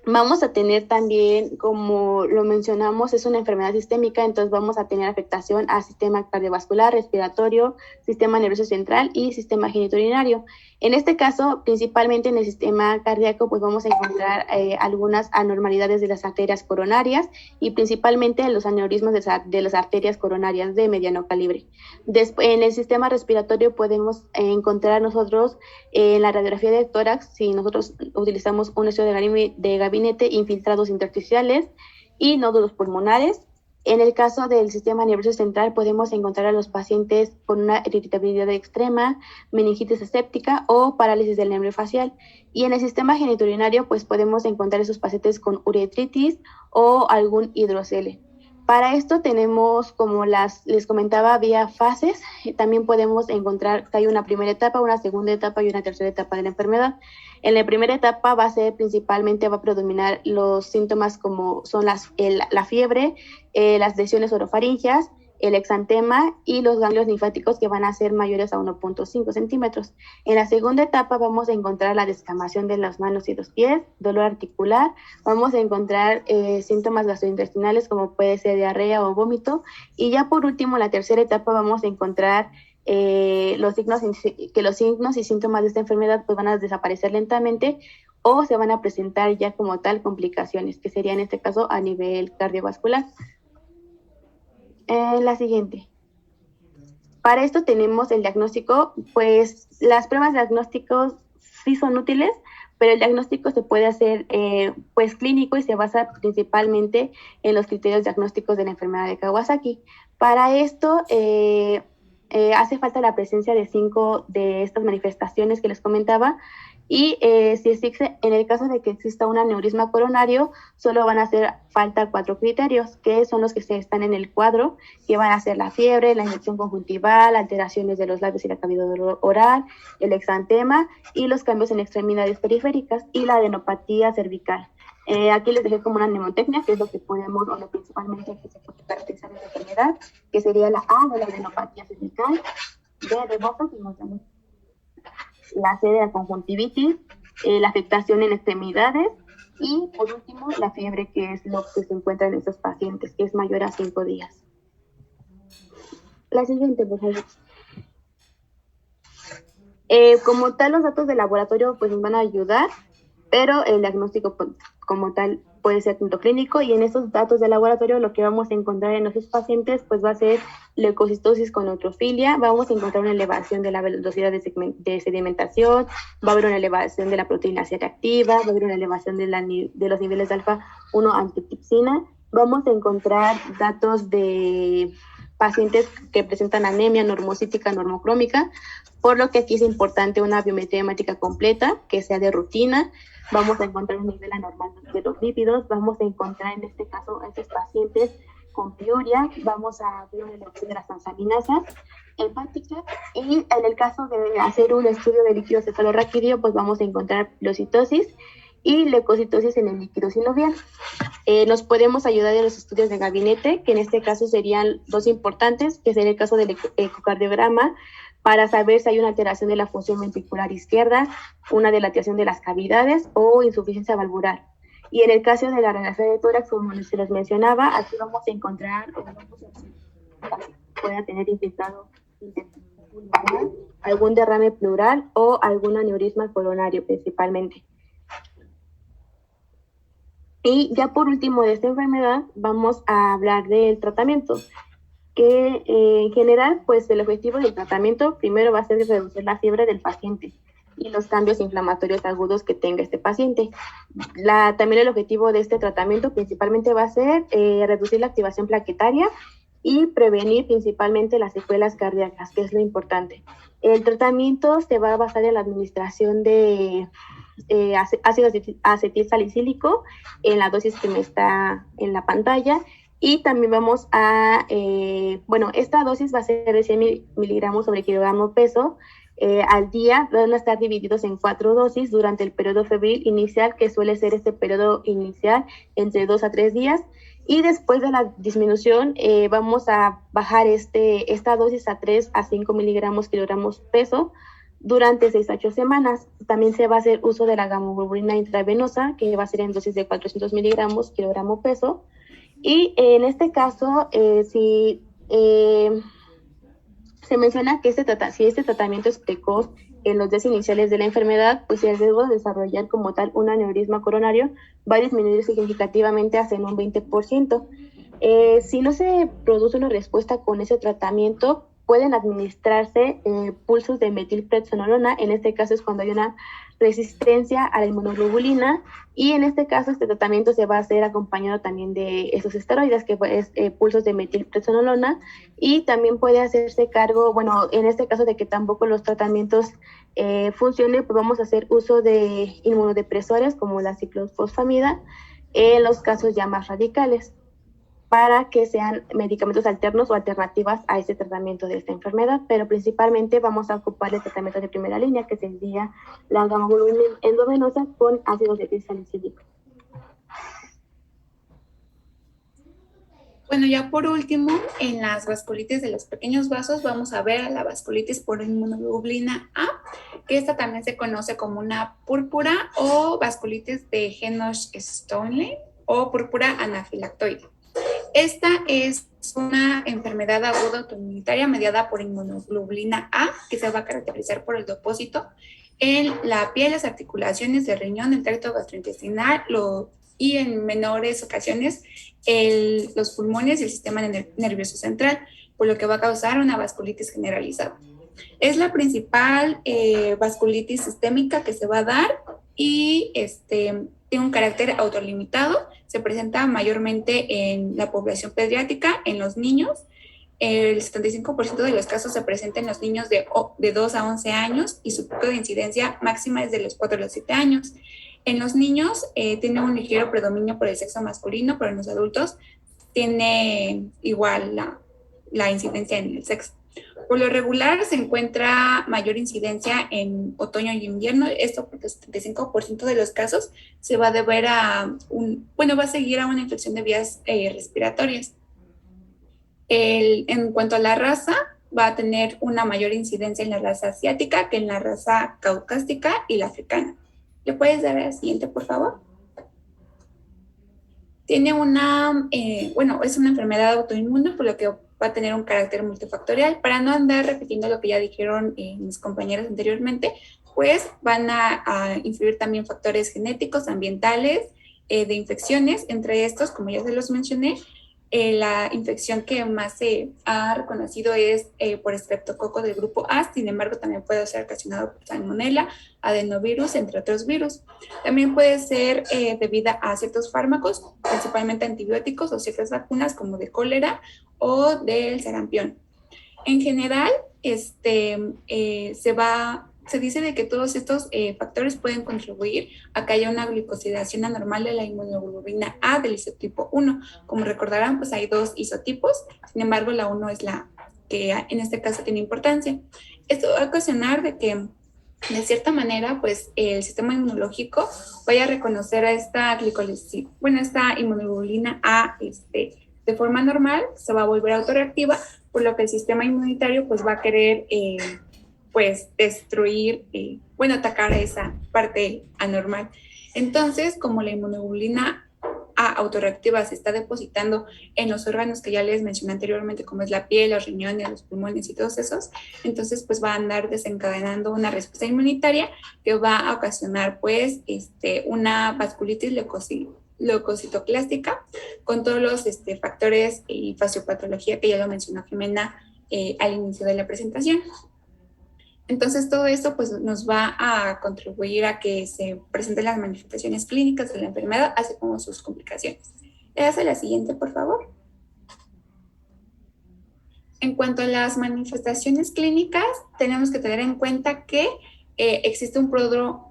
Vamos a tener también, como lo mencionamos, es una enfermedad sistémica, entonces vamos a tener afectación al sistema cardiovascular, respiratorio, sistema nervioso central y sistema genitourinario. En este caso, principalmente en el sistema cardíaco, pues vamos a encontrar algunas anormalidades de las arterias coronarias y principalmente los aneurismas de las arterias coronarias de mediano calibre. En el sistema respiratorio podemos encontrar nosotros en la radiografía de tórax, si nosotros utilizamos un estudio de gabinete, infiltrados intersticiales y nódulos pulmonares. En el caso del sistema nervioso central podemos encontrar a los pacientes con una irritabilidad extrema, meningitis aséptica o parálisis del nervio facial. Y en el sistema genitourinario pues podemos encontrar esos pacientes con uretritis o algún hidrocele. Para esto tenemos, como les comentaba, vía fases. También podemos encontrar que hay una primera etapa, una segunda etapa y una tercera etapa de la enfermedad. En la primera etapa va a predominar los síntomas como son la fiebre, las lesiones orofaringeas, el exantema y los ganglios linfáticos que van a ser mayores a 1.5 centímetros. En la segunda etapa vamos a encontrar la descamación de las manos y los pies, dolor articular, vamos a encontrar síntomas gastrointestinales como puede ser diarrea o vómito, y ya por último, en la tercera etapa vamos a encontrar los signos y síntomas de esta enfermedad pues van a desaparecer lentamente o se van a presentar ya como tal complicaciones, que sería en este caso a nivel cardiovascular. La siguiente. Para esto tenemos el diagnóstico, pues las pruebas diagnósticos sí son útiles, pero el diagnóstico se puede hacer pues clínico y se basa principalmente en los criterios diagnósticos de la enfermedad de Kawasaki. Para esto hace falta la presencia de 5 de estas manifestaciones que les comentaba, y si existe, en el caso de que exista un aneurisma coronario, solo van a hacer falta 4 criterios, que son los que están en el cuadro, que van a ser la fiebre, la infección conjuntival, alteraciones de los labios y la cavidad oral, el exantema y los cambios en extremidades periféricas y la adenopatía cervical. Aquí les dejé como una mnemotecnia, que es lo que podemos, o lo principalmente que se puede caracterizar en la enfermedad, que sería la A de la adenopatía cervical, B de boca, que nos damos la C de la conjuntivitis, la afectación en extremidades y por último la fiebre, que es lo que se encuentra en estos pacientes, que es mayor a 5 días. La siguiente, por favor. Como tal, los datos de laboratorio pues nos van a ayudar, pero el diagnóstico como tal puede ser punto clínico, y en esos datos de laboratorio lo que vamos a encontrar en nuestros pacientes pues va a ser leucocitosis con neutrofilia, vamos a encontrar una elevación de la velocidad de sedimentación, va a haber una elevación de la proteína C reactiva, va a haber una elevación de los niveles de alfa-1 antitripsina, vamos a encontrar datos de pacientes que presentan anemia normocítica, normocrómica, por lo que aquí es importante una biometría hemática completa, que sea de rutina. Vamos a encontrar un nivel anormal de los lípidos, vamos a encontrar en este caso a estos pacientes con piuria, vamos a ver una elevación de las transaminasas hepáticas, y en el caso de hacer un estudio de líquido cefalorraquídeo, pues vamos a encontrar pilocitosis y leucocitosis en el líquido sinovial. Nos podemos ayudar de los estudios de gabinete, que en este caso serían 2 importantes, que sería el caso del ecocardiograma, para saber si hay una alteración de la función ventricular izquierda, una dilatación de las cavidades o insuficiencia valvular. Y en el caso de la radiografía de tórax, como se les mencionaba, aquí vamos a encontrar, pueda tener infiltrado pulmonar, algún derrame pleural o algún aneurisma coronario principalmente. Y ya por último de esta enfermedad vamos a hablar del tratamiento, que en general pues el objetivo del tratamiento primero va a ser reducir la fiebre del paciente y los cambios inflamatorios agudos que tenga este paciente. También el objetivo de este tratamiento principalmente va a ser reducir la activación plaquetaria y prevenir principalmente las secuelas cardíacas, que es lo importante. El tratamiento se va a basar en la administración de ácido acetil salicílico en la dosis que me está en la pantalla, y también vamos a, esta dosis va a ser de 100 miligramos sobre kilogramo peso al día. Van a estar divididos en 4 dosis durante el periodo febril inicial, que suele ser este periodo inicial entre 2 a 3 días, y después de la disminución vamos a bajar esta dosis a 3 a 5 miligramos kilogramos peso durante 6 a 8 semanas. También se va a hacer uso de la gamoglobulina intravenosa, que va a ser en dosis de 400 miligramos kilogramo peso. Y en este caso, si se menciona que si este tratamiento es precoz en los días iniciales de la enfermedad, pues el riesgo de desarrollar como tal un aneurisma coronario va a disminuir significativamente hasta en un 20%. Si no se produce una respuesta con ese tratamiento, pueden administrarse pulsos de metilpredsonolona. En este caso es cuando hay una resistencia a la inmunoglobulina, y en este caso este tratamiento se va a hacer acompañado también de esos esteroides, que es pulsos de metilpredsonolona, y también puede hacerse cargo, bueno, en este caso de que tampoco los tratamientos funcionen, pues vamos a hacer uso de inmunodepresores como la ciclofosfamida en los casos ya más radicales, para que sean medicamentos alternos o alternativas a este tratamiento de esta enfermedad, pero principalmente vamos a ocupar el tratamiento de primera línea, que sería la gamoglobulina endovenosa con ácido detilsalicílico. Bueno, ya por último, en las vasculitis de los pequeños vasos vamos a ver a la vasculitis por inmunoglobulina A, que esta también se conoce como una púrpura o vasculitis de Henoch-Stone o púrpura anafilactoide. Esta es una enfermedad aguda autoinmunitaria mediada por inmunoglobulina A, que se va a caracterizar por el depósito en la piel, las articulaciones del riñón, el tracto gastrointestinal y en menores ocasiones los pulmones y el sistema nervioso central, por lo que va a causar una vasculitis generalizada. Es la principal vasculitis sistémica que se va a dar y tiene un carácter autolimitado. Se presenta mayormente en la población pediátrica, en los niños. El 75% de los casos se presenta en los niños de 2 a 11 años y su pico de incidencia máxima es de los 4 a los 7 años. En los niños tiene un ligero predominio por el sexo masculino, pero en los adultos tiene igual la incidencia en el sexo. Por lo regular se encuentra mayor incidencia en otoño y invierno, esto porque el 75% de los casos se va a deber a va a seguir a una infección de vías respiratorias. En cuanto a la raza, va a tener una mayor incidencia en la raza asiática que en la raza caucásica y la africana. ¿Le puedes dar a la siguiente, por favor? Tiene es una enfermedad autoinmune, por lo que va a tener un carácter multifactorial. Para no andar repitiendo lo que ya dijeron mis compañeros anteriormente, pues van a influir también factores genéticos, ambientales, de infecciones. Entre estos, como ya se los mencioné, la infección que más se ha reconocido es por estreptococo del grupo A, sin embargo también puede ser ocasionado por salmonela, adenovirus, entre otros virus. También puede ser debida a ciertos fármacos, principalmente antibióticos o ciertas vacunas como de cólera o del sarampión. En general, se dice de que todos estos factores pueden contribuir a que haya una glicosidación anormal de la inmunoglobulina A del isotipo 1. Como recordarán, pues hay 2 isotipos, sin embargo la 1 es la que en este caso tiene importancia. Esto va a ocasionar de que de cierta manera, pues el sistema inmunológico vaya a reconocer a esta esta inmunoglobulina A de forma normal, se va a volver autorreactiva, por lo que el sistema inmunitario pues va a querer destruir, atacar a esa parte anormal. Entonces, como la inmunoglobulina A autorreactiva se está depositando en los órganos que ya les mencioné anteriormente, como es la piel, los riñones, los pulmones y todos esos, entonces pues va a andar desencadenando una respuesta inmunitaria que va a ocasionar una vasculitis leucocitoclástica con todos los factores y fasiopatología que ya lo mencionó Jimena al inicio de la presentación. Entonces, todo esto pues, nos va a contribuir a que se presenten las manifestaciones clínicas de la enfermedad, así como sus complicaciones. ¿Le das a la siguiente, por favor? En cuanto a las manifestaciones clínicas, tenemos que tener en cuenta que existe un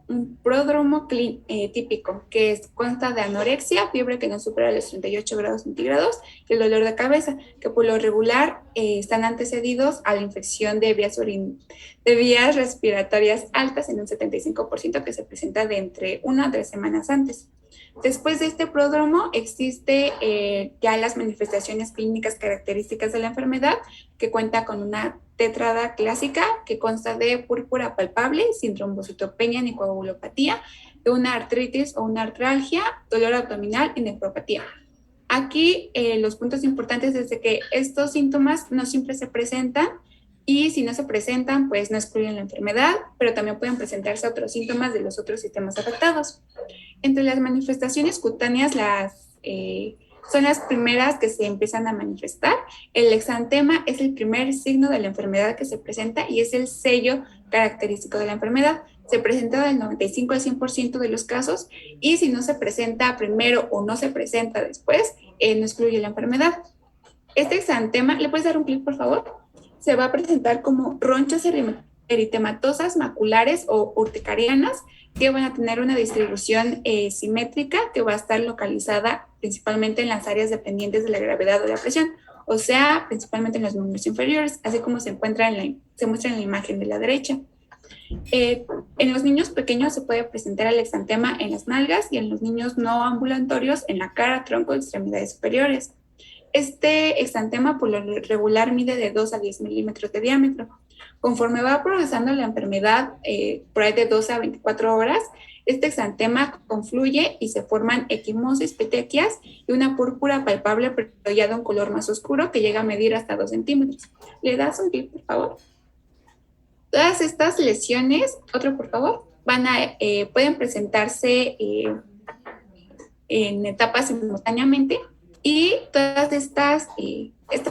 un pródromo típico, que consta de anorexia, fiebre que no supera los 38 grados centígrados y el dolor de cabeza, que por lo regular están antecedidos a la infección de vías respiratorias altas en un 75% que se presenta de entre 1 a 3 semanas antes. Después de este pródromo existe ya las manifestaciones clínicas características de la enfermedad, que cuenta con una tetrada clásica que consta de púrpura palpable, sin trombocitopenia ni coagulopatía, de una artritis o una artralgia, dolor abdominal y nefropatía. Aquí los puntos importantes es de que estos síntomas no siempre se presentan, y si no se presentan, pues no excluyen la enfermedad, pero también pueden presentarse otros síntomas de los otros sistemas afectados. Entre las manifestaciones cutáneas, son las primeras que se empiezan a manifestar. El exantema es el primer signo de la enfermedad que se presenta y es el sello característico de la enfermedad. Se presenta del 95 al 100% de los casos, y si no se presenta primero o no se presenta después, no excluye la enfermedad. Este exantema, ¿le puedes dar un clic, por favor? Se va a presentar como ronchas eritematosas maculares o urticarianas, que van a tener una distribución simétrica, que va a estar localizada principalmente en las áreas dependientes de la gravedad o la presión, o sea, principalmente en los miembros inferiores, así como se muestra en la imagen de la derecha. En los niños pequeños se puede presentar el exantema en las nalgas, y en los niños no ambulatorios en la cara, tronco y extremidades superiores. Este exantema por lo regular mide de 2 a 10 milímetros de diámetro. Conforme va progresando la enfermedad, por ahí de 12 a 24 horas, este exantema confluye y se forman equimosis, petequias y una púrpura palpable, pero ya de un color más oscuro, que llega a medir hasta 2 centímetros. ¿Le das un clic, por favor? Todas estas lesiones, otro por favor, pueden presentarse en etapas simultáneamente, y todas esta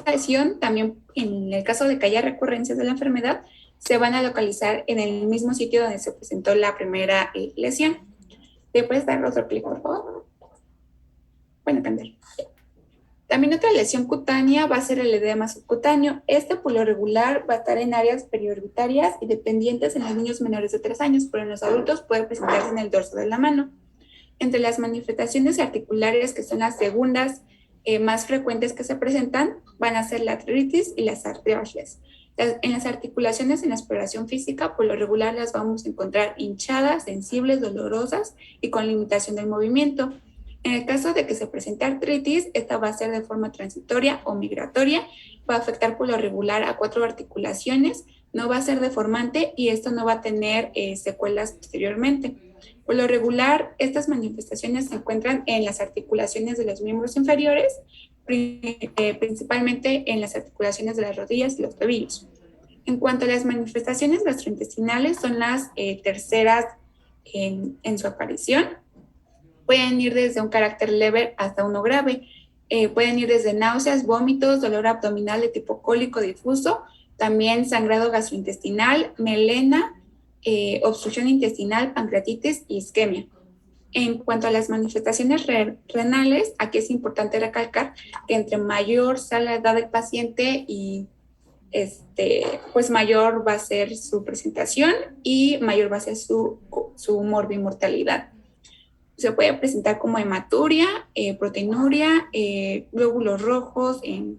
lesión también, en el caso de que haya recurrencias de la enfermedad, se van a localizar en el mismo sitio donde se presentó la primera lesión. ¿Le puedes dar otro clic, por favor? Bueno, cambiar. También otra lesión cutánea va a ser el edema subcutáneo. Este, por lo regular, va a estar en áreas periorbitarias y dependientes en los niños menores de 3 años, pero en los adultos puede presentarse en el dorso de la mano. Entre las manifestaciones articulares, que son las segundas más frecuentes que se presentan, van a ser la artritis y las artralgias. En las articulaciones, en la exploración física, por lo regular las vamos a encontrar hinchadas, sensibles, dolorosas y con limitación del movimiento. En el caso de que se presente artritis, esta va a ser de forma transitoria o migratoria, va a afectar por lo regular a 4 articulaciones, no va a ser deformante y esto no va a tener secuelas posteriormente. Por lo regular, estas manifestaciones se encuentran en las articulaciones de los miembros inferiores, principalmente en las articulaciones de las rodillas y los tobillos. En cuanto a las manifestaciones gastrointestinales, son las terceras en su aparición. Pueden ir desde un carácter leve hasta uno grave. Pueden ir desde náuseas, vómitos, dolor abdominal de tipo cólico difuso, también sangrado gastrointestinal, melena, obstrucción intestinal, pancreatitis y isquemia. En cuanto a las manifestaciones renales, aquí es importante recalcar que entre mayor sea la edad del paciente y pues mayor va a ser su presentación y mayor va a ser su morbimortalidad. Se puede presentar como hematuria, proteinuria, glóbulos rojos en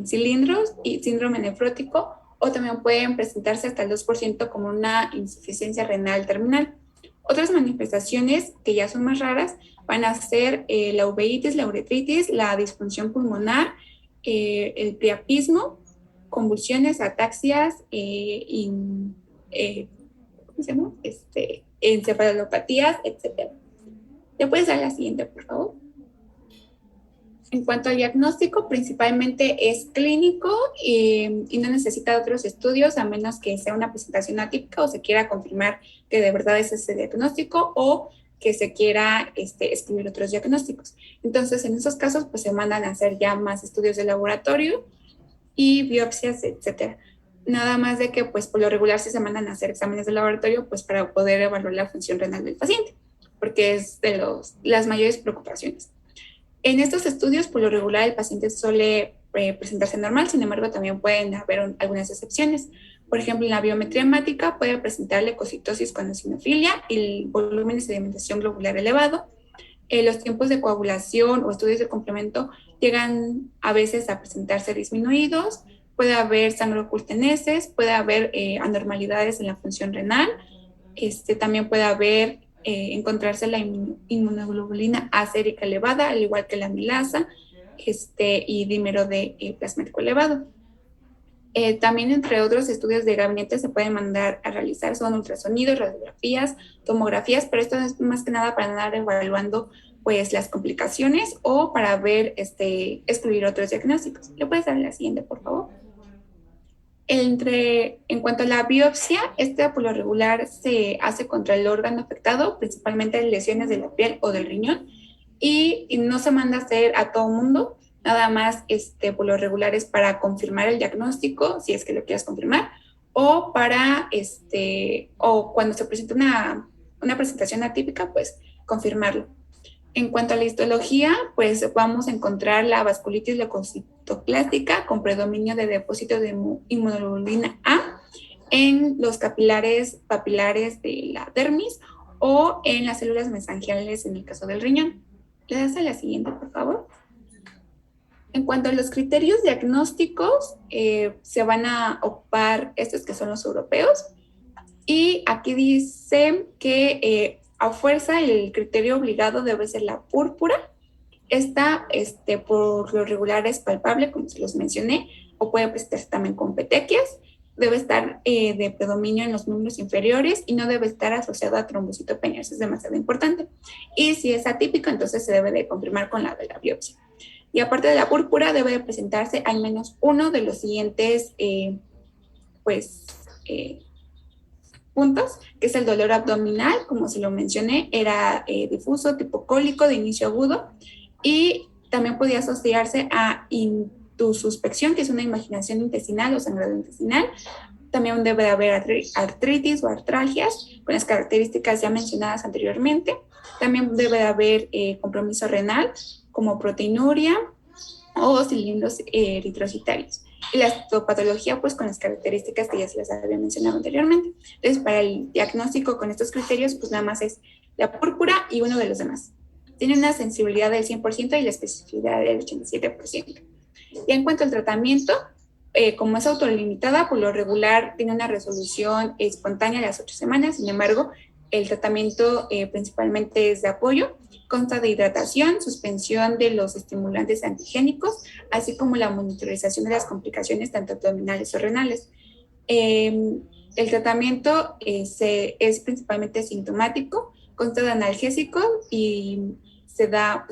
cilindros y síndrome nefrótico, o también pueden presentarse hasta el 2% como una insuficiencia renal terminal. Otras manifestaciones que ya son más raras van a ser la uveitis, la uretritis, la disfunción pulmonar, el priapismo, convulsiones, ataxias, encefalopatías, etc. ¿Le puedes dar la siguiente, por favor? En cuanto al diagnóstico, principalmente es clínico y no necesita otros estudios, a menos que sea una presentación atípica o se quiera confirmar que de verdad es ese diagnóstico, o que se quiera escribir otros diagnósticos. Entonces, en esos casos, pues se mandan a hacer ya más estudios de laboratorio y biopsias, etcétera. Nada más de que, pues, por lo regular sí se mandan a hacer exámenes de laboratorio, pues, para poder evaluar la función renal del paciente, porque es de las mayores preocupaciones. En estos estudios, por lo regular, el paciente suele presentarse normal, sin embargo, también pueden haber algunas excepciones. Por ejemplo, en la biometría hemática puede presentar leucocitosis con eosinofilia y el volumen de sedimentación globular elevado. Los tiempos de coagulación o estudios de complemento llegan a veces a presentarse disminuidos, puede haber sangre oculta en heces, puede haber anormalidades en la función renal, también puede haber, encontrarse la inmunoglobulina A sérica elevada, al igual que la amilasa, y dímero de plasmático elevado. También, entre otros estudios de gabinete, se pueden mandar a realizar son ultrasonidos, radiografías, tomografías, pero esto es más que nada para andar evaluando pues las complicaciones o para ver, excluir otros diagnósticos. ¿Le puedes dar la siguiente, por favor? En cuanto a la biopsia, por lo regular se hace contra el órgano afectado, principalmente lesiones de la piel o del riñón, y no se manda a hacer a todo mundo, nada más por lo regular es para confirmar el diagnóstico, si es que lo quieres confirmar, o para, o cuando se presenta una presentación atípica, pues confirmarlo. En cuanto a la histología, pues vamos a encontrar la vasculitis leucocitoclástica con predominio de depósito de inmunoglobulina A en los capilares papilares de la dermis o en las células mesangiales en el caso del riñón. ¿Le das a la siguiente, por favor? En cuanto a los criterios diagnósticos, se van a ocupar estos que son los europeos. Y aquí dice que a fuerza el criterio obligado debe ser la púrpura. Esta, por lo regular, es palpable, como se los mencioné, o puede presentarse también con petequias. Debe estar de predominio en los miembros inferiores y no debe estar asociado a trombocitopenia. Eso es demasiado importante. Y si es atípico, entonces se debe de confirmar con la de la biopsia. Y aparte de la púrpura, debe de presentarse al menos uno de los siguientes, puntos, que es el dolor abdominal, como se lo mencioné, era difuso, tipo cólico, de inicio agudo, y también podía asociarse a intususpección, que es una invaginación intestinal o sangrado intestinal. También debe de haber artritis o artralgias, con las características ya mencionadas anteriormente. También debe de haber compromiso renal, como proteinuria o cilindros eritrocitarios. Y la histopatología, pues con las características que ya se las había mencionado anteriormente. Entonces, para el diagnóstico con estos criterios, pues nada más es la púrpura y uno de los demás. Tiene una sensibilidad del 100% y la especificidad del 87%. Y en cuanto al tratamiento, como es autolimitada, por lo regular tiene una resolución espontánea a las 8 semanas. Sin embargo, el tratamiento principalmente es de apoyo, consta de hidratación, suspensión de los estimulantes antigénicos, así como la monitorización de las complicaciones tanto abdominales o renales. El tratamiento es principalmente sintomático, consta de analgésico y se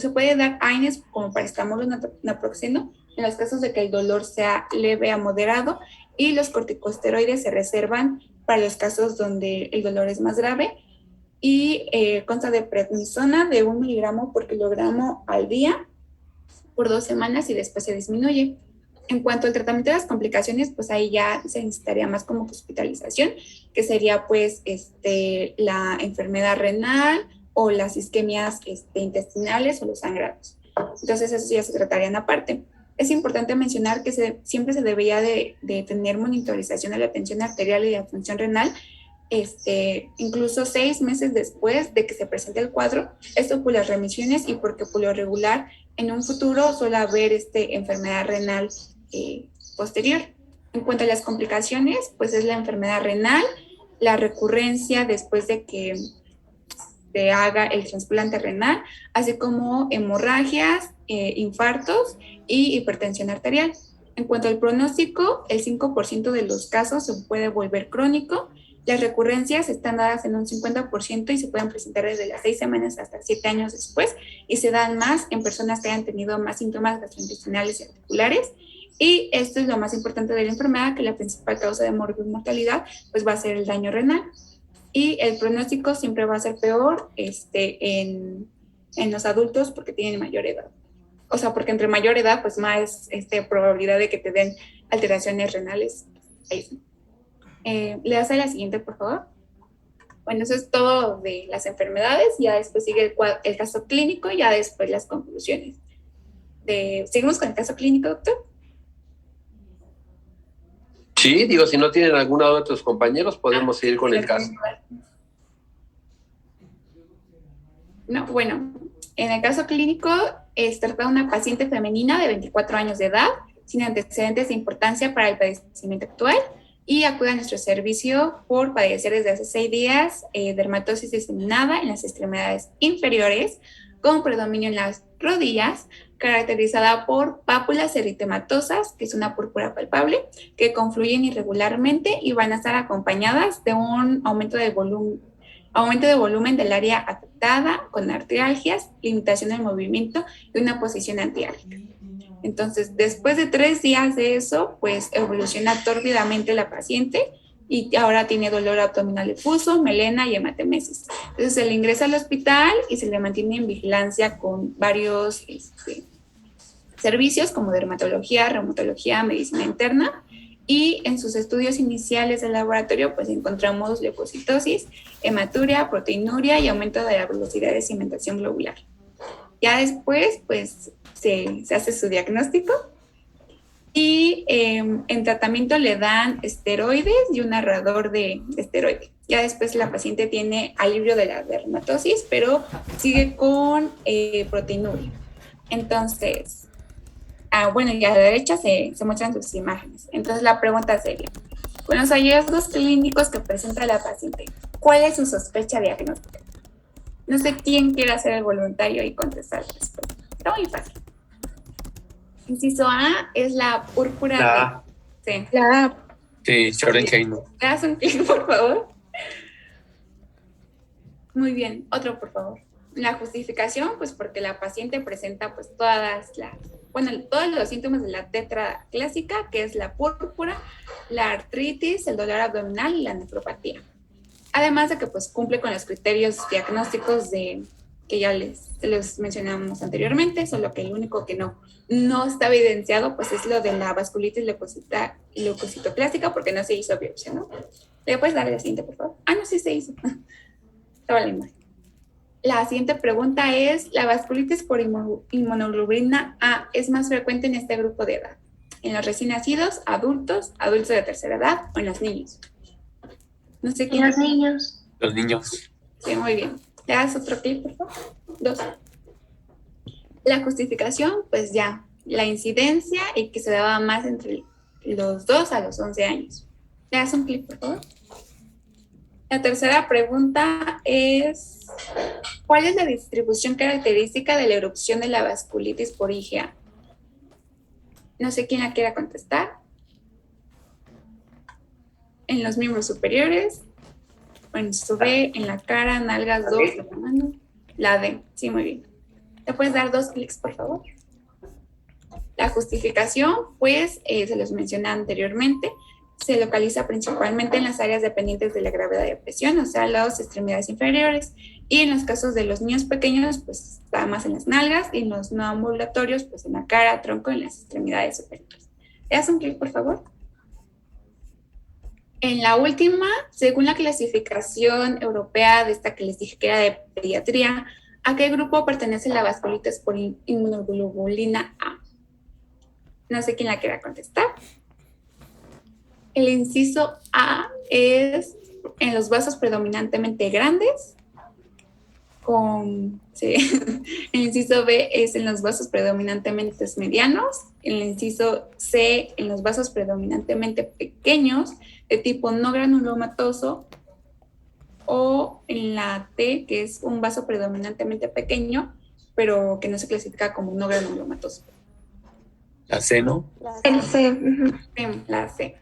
puede dar AINES como paracetamol o naproxeno en los casos de que el dolor sea leve a moderado, y los corticosteroides se reservan para los casos donde el dolor es más grave, y consta de prednisona de 1 miligramo por kilogramo al día por 2 semanas y después se disminuye. En cuanto al tratamiento de las complicaciones, pues ahí ya se necesitaría más como hospitalización, que sería pues la enfermedad renal o las isquemias intestinales o los sangrados. Entonces eso ya se tratarían aparte. Es importante mencionar que siempre se debería de tener monitorización de la tensión arterial y de la función renal, incluso 6 meses después de que se presente el cuadro, esto por las remisiones y porque por lo regular en un futuro suele haber enfermedad renal posterior. En cuanto a las complicaciones, pues es la enfermedad renal, la recurrencia después de que se haga el trasplante renal, así como hemorragias, infartos y hipertensión arterial. En cuanto al pronóstico, el 5% de los casos se puede volver crónico. Las recurrencias están dadas en un 50% y se pueden presentar desde las 6 semanas hasta 7 años después, y se dan más en personas que hayan tenido más síntomas gastrointestinales y articulares. Y esto es lo más importante de la enfermedad, que la principal causa de mortalidad pues va a ser el daño renal. Y el pronóstico siempre va a ser peor en los adultos porque tienen mayor edad. O sea, porque entre mayor edad, pues más probabilidad de que te den alteraciones renales. ¿Le das a la siguiente, por favor? Bueno, eso es todo de las enfermedades. Ya después sigue el caso clínico y ya después las conclusiones. ¿Seguimos con el caso clínico, doctor? Sí, digo, si no tienen alguno de otros compañeros, podemos seguir con el caso. No, bueno, en el caso clínico es tratar a una paciente femenina de 24 años de edad, sin antecedentes de importancia para el padecimiento actual, y acude a nuestro servicio por padecer desde hace 6 días dermatosis diseminada en las extremidades inferiores, con predominio en las rodillas, caracterizada por pápulas eritematosas, que es una púrpura palpable, que confluyen irregularmente y van a estar acompañadas de un aumento de volumen del área afectada, con artralgias, limitación del movimiento y una posición antiálgica. Entonces, después de 3 días de eso, pues evoluciona tórdidamente la paciente y ahora tiene dolor abdominal difuso, melena y hematemesis. Entonces, se le ingresa al hospital y se le mantiene en vigilancia con varios servicios como dermatología, reumatología, medicina interna. Y en sus estudios iniciales del laboratorio, pues encontramos leucocitosis, hematuria, proteinuria y aumento de la velocidad de cimentación globular. Ya después, pues se hace su diagnóstico y en tratamiento le dan esteroides y un narrador de esteroide. Ya después la paciente tiene alivio de la dermatosis, pero sigue con proteinuria. Entonces, bueno, y a la derecha se muestran sus imágenes. Entonces la pregunta sería, con los hallazgos clínicos que presenta la paciente, ¿cuál es su sospecha diagnóstica? No sé quién quiere hacer el voluntario y contestar la respuesta. Está muy fácil. Inciso A es la púrpura de... Sí. La A. Sí, Shorenheim. ¿Me das un clic, por favor? Muy bien. Otro, por favor. La justificación, pues porque la paciente presenta pues todos los síntomas de la tetra clásica, que es la púrpura, la artritis, el dolor abdominal y la nefropatía. Además de que pues cumple con los criterios diagnósticos que ya les mencionamos anteriormente, solo que el único que no está evidenciado pues es lo de la vasculitis leucocitoclástica, porque no se hizo biopsia, ¿no? ¿Le puedes dar la siguiente, por favor? No, sí se hizo. Estaba la imagen. La siguiente pregunta es, ¿la vasculitis por inmunoglobulina A es más frecuente en este grupo de edad? ¿En los recién nacidos, adultos de tercera edad o en los niños? No sé quién. En los niños. Los niños. Sí, muy bien. ¿Le das otro clic, por favor? 2. La justificación, pues ya, la incidencia y que se daba más entre los 2 a los 11 años. ¿Le das un clic, por favor? La tercera pregunta es, ¿cuál es la distribución característica de la erupción de la vasculitis por IgA? No sé quién la quiera contestar. En los miembros superiores, bueno, sube en la cara, nalgas, dos, de la mano. La D, sí, muy bien. ¿Te puedes dar 2 clics, por favor? La justificación, pues, se los mencioné anteriormente, se localiza principalmente en las áreas dependientes de la gravedad de presión, o sea, las extremidades inferiores, y en los casos de los niños pequeños, pues, está más en las nalgas, y en los no ambulatorios, pues, en la cara, tronco, y en las extremidades superiores. ¿Le das un clic, por favor? En la última, según la clasificación europea de esta que les dije que era de pediatría, ¿a qué grupo pertenece la vasculitis por inmunoglobulina A? No sé quién la quiera contestar. El inciso A es en los vasos predominantemente grandes, sí. El inciso B es en los vasos predominantemente medianos, el inciso C en los vasos predominantemente pequeños, de tipo no granulomatoso, o en la T, que es un vaso predominantemente pequeño, pero que no se clasifica como no granulomatoso. La C, ¿no? El C. La C.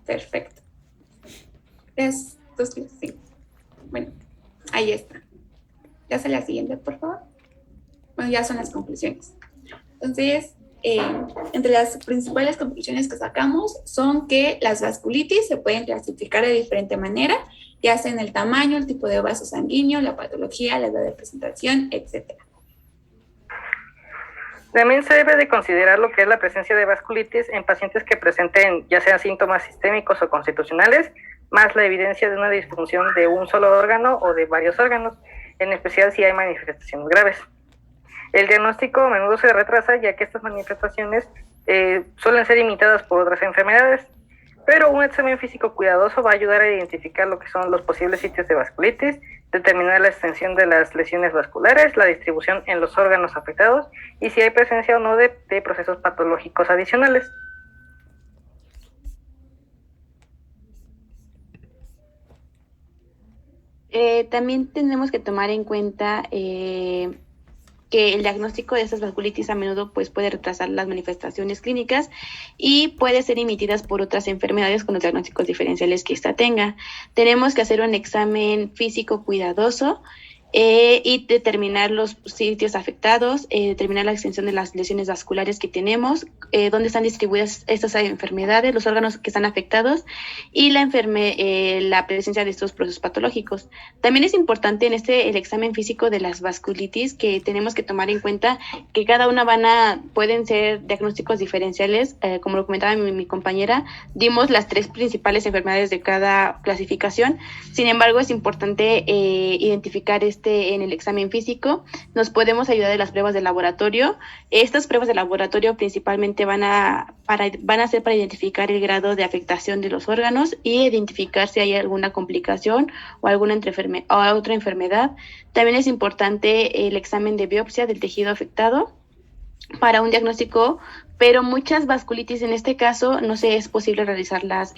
Perfecto. 3, 2, 5. Bueno, ahí está. Ya se la siguiente, por favor. Bueno, ya son las conclusiones. Entonces, entre las principales conclusiones que sacamos son que las vasculitis se pueden clasificar de diferente manera, ya sea en el tamaño, el tipo de vaso sanguíneo, la patología, la edad de presentación, etc. También se debe de considerar lo que es la presencia de vasculitis en pacientes que presenten ya sean síntomas sistémicos o constitucionales, más la evidencia de una disfunción de un solo órgano o de varios órganos, en especial si hay manifestaciones graves. El diagnóstico a menudo se retrasa, ya que estas manifestaciones suelen ser imitadas por otras enfermedades. pero un examen físico cuidadoso va a ayudar a identificar lo que son los posibles sitios de vasculitis, determinar la extensión de las lesiones vasculares, la distribución en los órganos afectados y si hay presencia o no de procesos patológicos adicionales. También tenemos que tomar en cuenta que el diagnóstico de estas vasculitis a menudo pues, puede retrasar las manifestaciones clínicas y puede ser emitidas por otras enfermedades con los diagnósticos diferenciales que ésta tenga. Tenemos que hacer un examen físico cuidadoso y determinar los sitios afectados, determinar la extensión de las lesiones vasculares que tenemos, dónde están distribuidas estas enfermedades, los órganos que están afectados y la presencia de estos procesos patológicos. También es importante en el examen físico de las vasculitis que tenemos que tomar en cuenta que cada una pueden ser diagnósticos diferenciales, como lo comentaba mi compañera, dimos las 3 principales enfermedades de cada clasificación. Sin embargo, es importante identificar en el examen físico. Nos podemos ayudar de las pruebas de laboratorio. Estas pruebas de laboratorio principalmente van a ser para identificar el grado de afectación de los órganos y identificar si hay alguna complicación o alguna otra enfermedad. También es importante el examen de biopsia del tejido afectado para un diagnóstico, pero muchas vasculitis en este caso no se es posible realizarlas,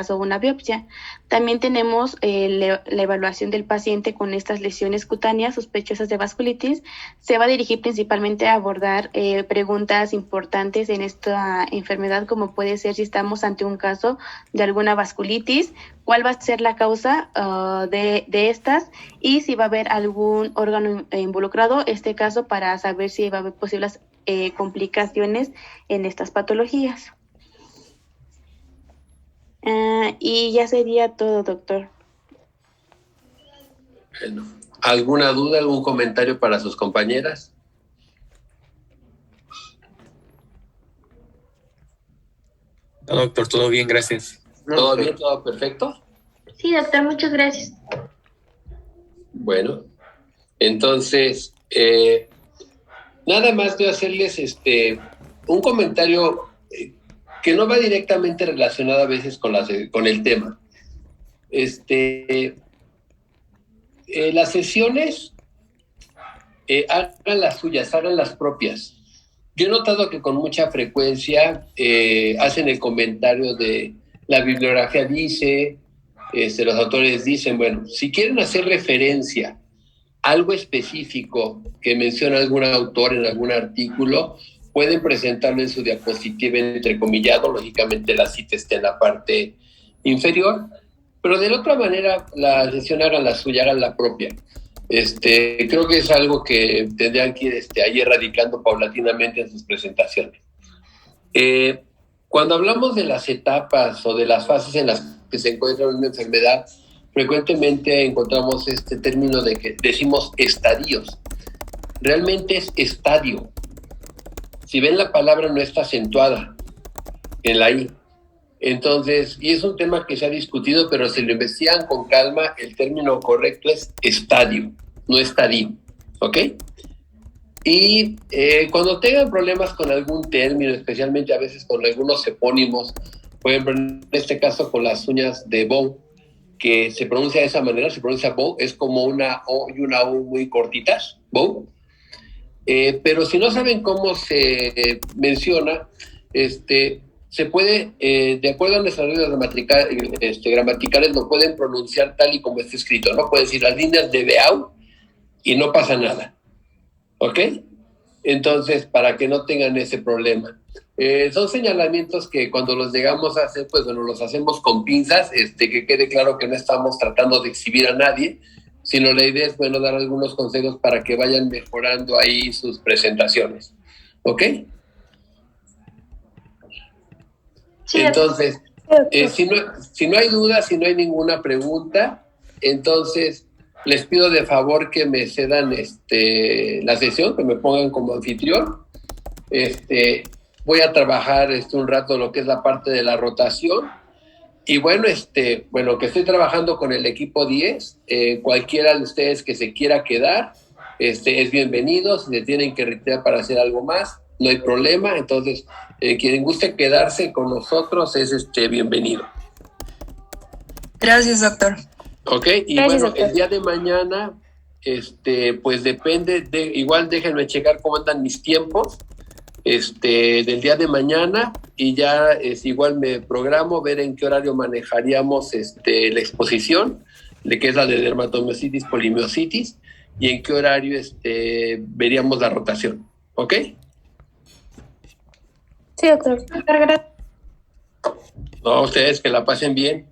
una biopsia. También tenemos la evaluación del paciente con estas lesiones cutáneas sospechosas de vasculitis. Se va a dirigir principalmente a abordar preguntas importantes en esta enfermedad, como puede ser si estamos ante un caso de alguna vasculitis, cuál va a ser la causa de estas y si va a haber algún órgano involucrado, caso para saber si va a haber posibles complicaciones en estas patologías. Y ya sería todo, doctor. Bueno, ¿alguna duda, algún comentario para sus compañeras? No, doctor, todo bien, gracias. ¿Todo bien? ¿Todo perfecto? Sí, doctor, muchas gracias. Bueno, entonces, nada más de hacerles un comentario que no va directamente relacionado a veces con el tema. Las sesiones, hagan las suyas, hagan las propias. Yo he notado que con mucha frecuencia hacen el comentario de la bibliografía dice, los autores dicen, bueno, si quieren hacer referencia a algo específico que menciona algún autor en algún artículo, pueden presentarlo en su diapositiva entrecomillado, lógicamente la cita está en la parte inferior, pero de la otra manera la sesión hagan la suya, hagan la propia. Creo que es algo que tendrían que ir ahí erradicando paulatinamente en sus presentaciones. Cuando hablamos de las etapas o de las fases en las que se encuentra una enfermedad, frecuentemente encontramos este término de que decimos estadios. Realmente es estadio. Si ven, la palabra no está acentuada en la I. Entonces, y es un tema que se ha discutido, pero si lo investigan con calma, el término correcto es estadio, no estadio, ¿ok? Y cuando tengan problemas con algún término, especialmente a veces con algunos epónimos, por ejemplo, en este caso con las uñas de Bow, que se pronuncia de esa manera, se pronuncia Bow, es como una O y una U muy cortitas, Bow. Pero si no saben cómo se menciona, se puede, de acuerdo a nuestras reglas gramaticales, lo pueden pronunciar tal y como está escrito, ¿no? Pueden decir las líneas de Beau y no pasa nada, ¿ok? Entonces, para que no tengan ese problema. Son señalamientos que cuando los llegamos a hacer, pues bueno, los hacemos con pinzas, que quede claro que no estamos tratando de exhibir a nadie, sino la idea es, bueno, dar algunos consejos para que vayan mejorando ahí sus presentaciones, ¿ok? Sí, entonces, si no hay duda, si no hay ninguna pregunta, entonces les pido de favor que me cedan la sesión, que me pongan como anfitrión. Voy a trabajar un rato lo que es la parte de la rotación. Y bueno, que estoy trabajando con el equipo 10. Cualquiera de ustedes que se quiera quedar, es bienvenido. Si se tienen que retirar para hacer algo más, no hay problema. Entonces, quien guste quedarse con nosotros es bienvenido. Gracias, doctor. Ok, y Gracias, bueno, doctor. el día de mañana, pues depende igual déjenme checar cómo andan mis tiempos, del día de mañana, y ya igual me programo, ver en qué horario manejaríamos la exposición, de que es la de dermatomiositis, polimiositis, y en qué horario veríamos la rotación, ¿ok? Sí, doctor. Doctor, gracias. No, ustedes que la pasen bien.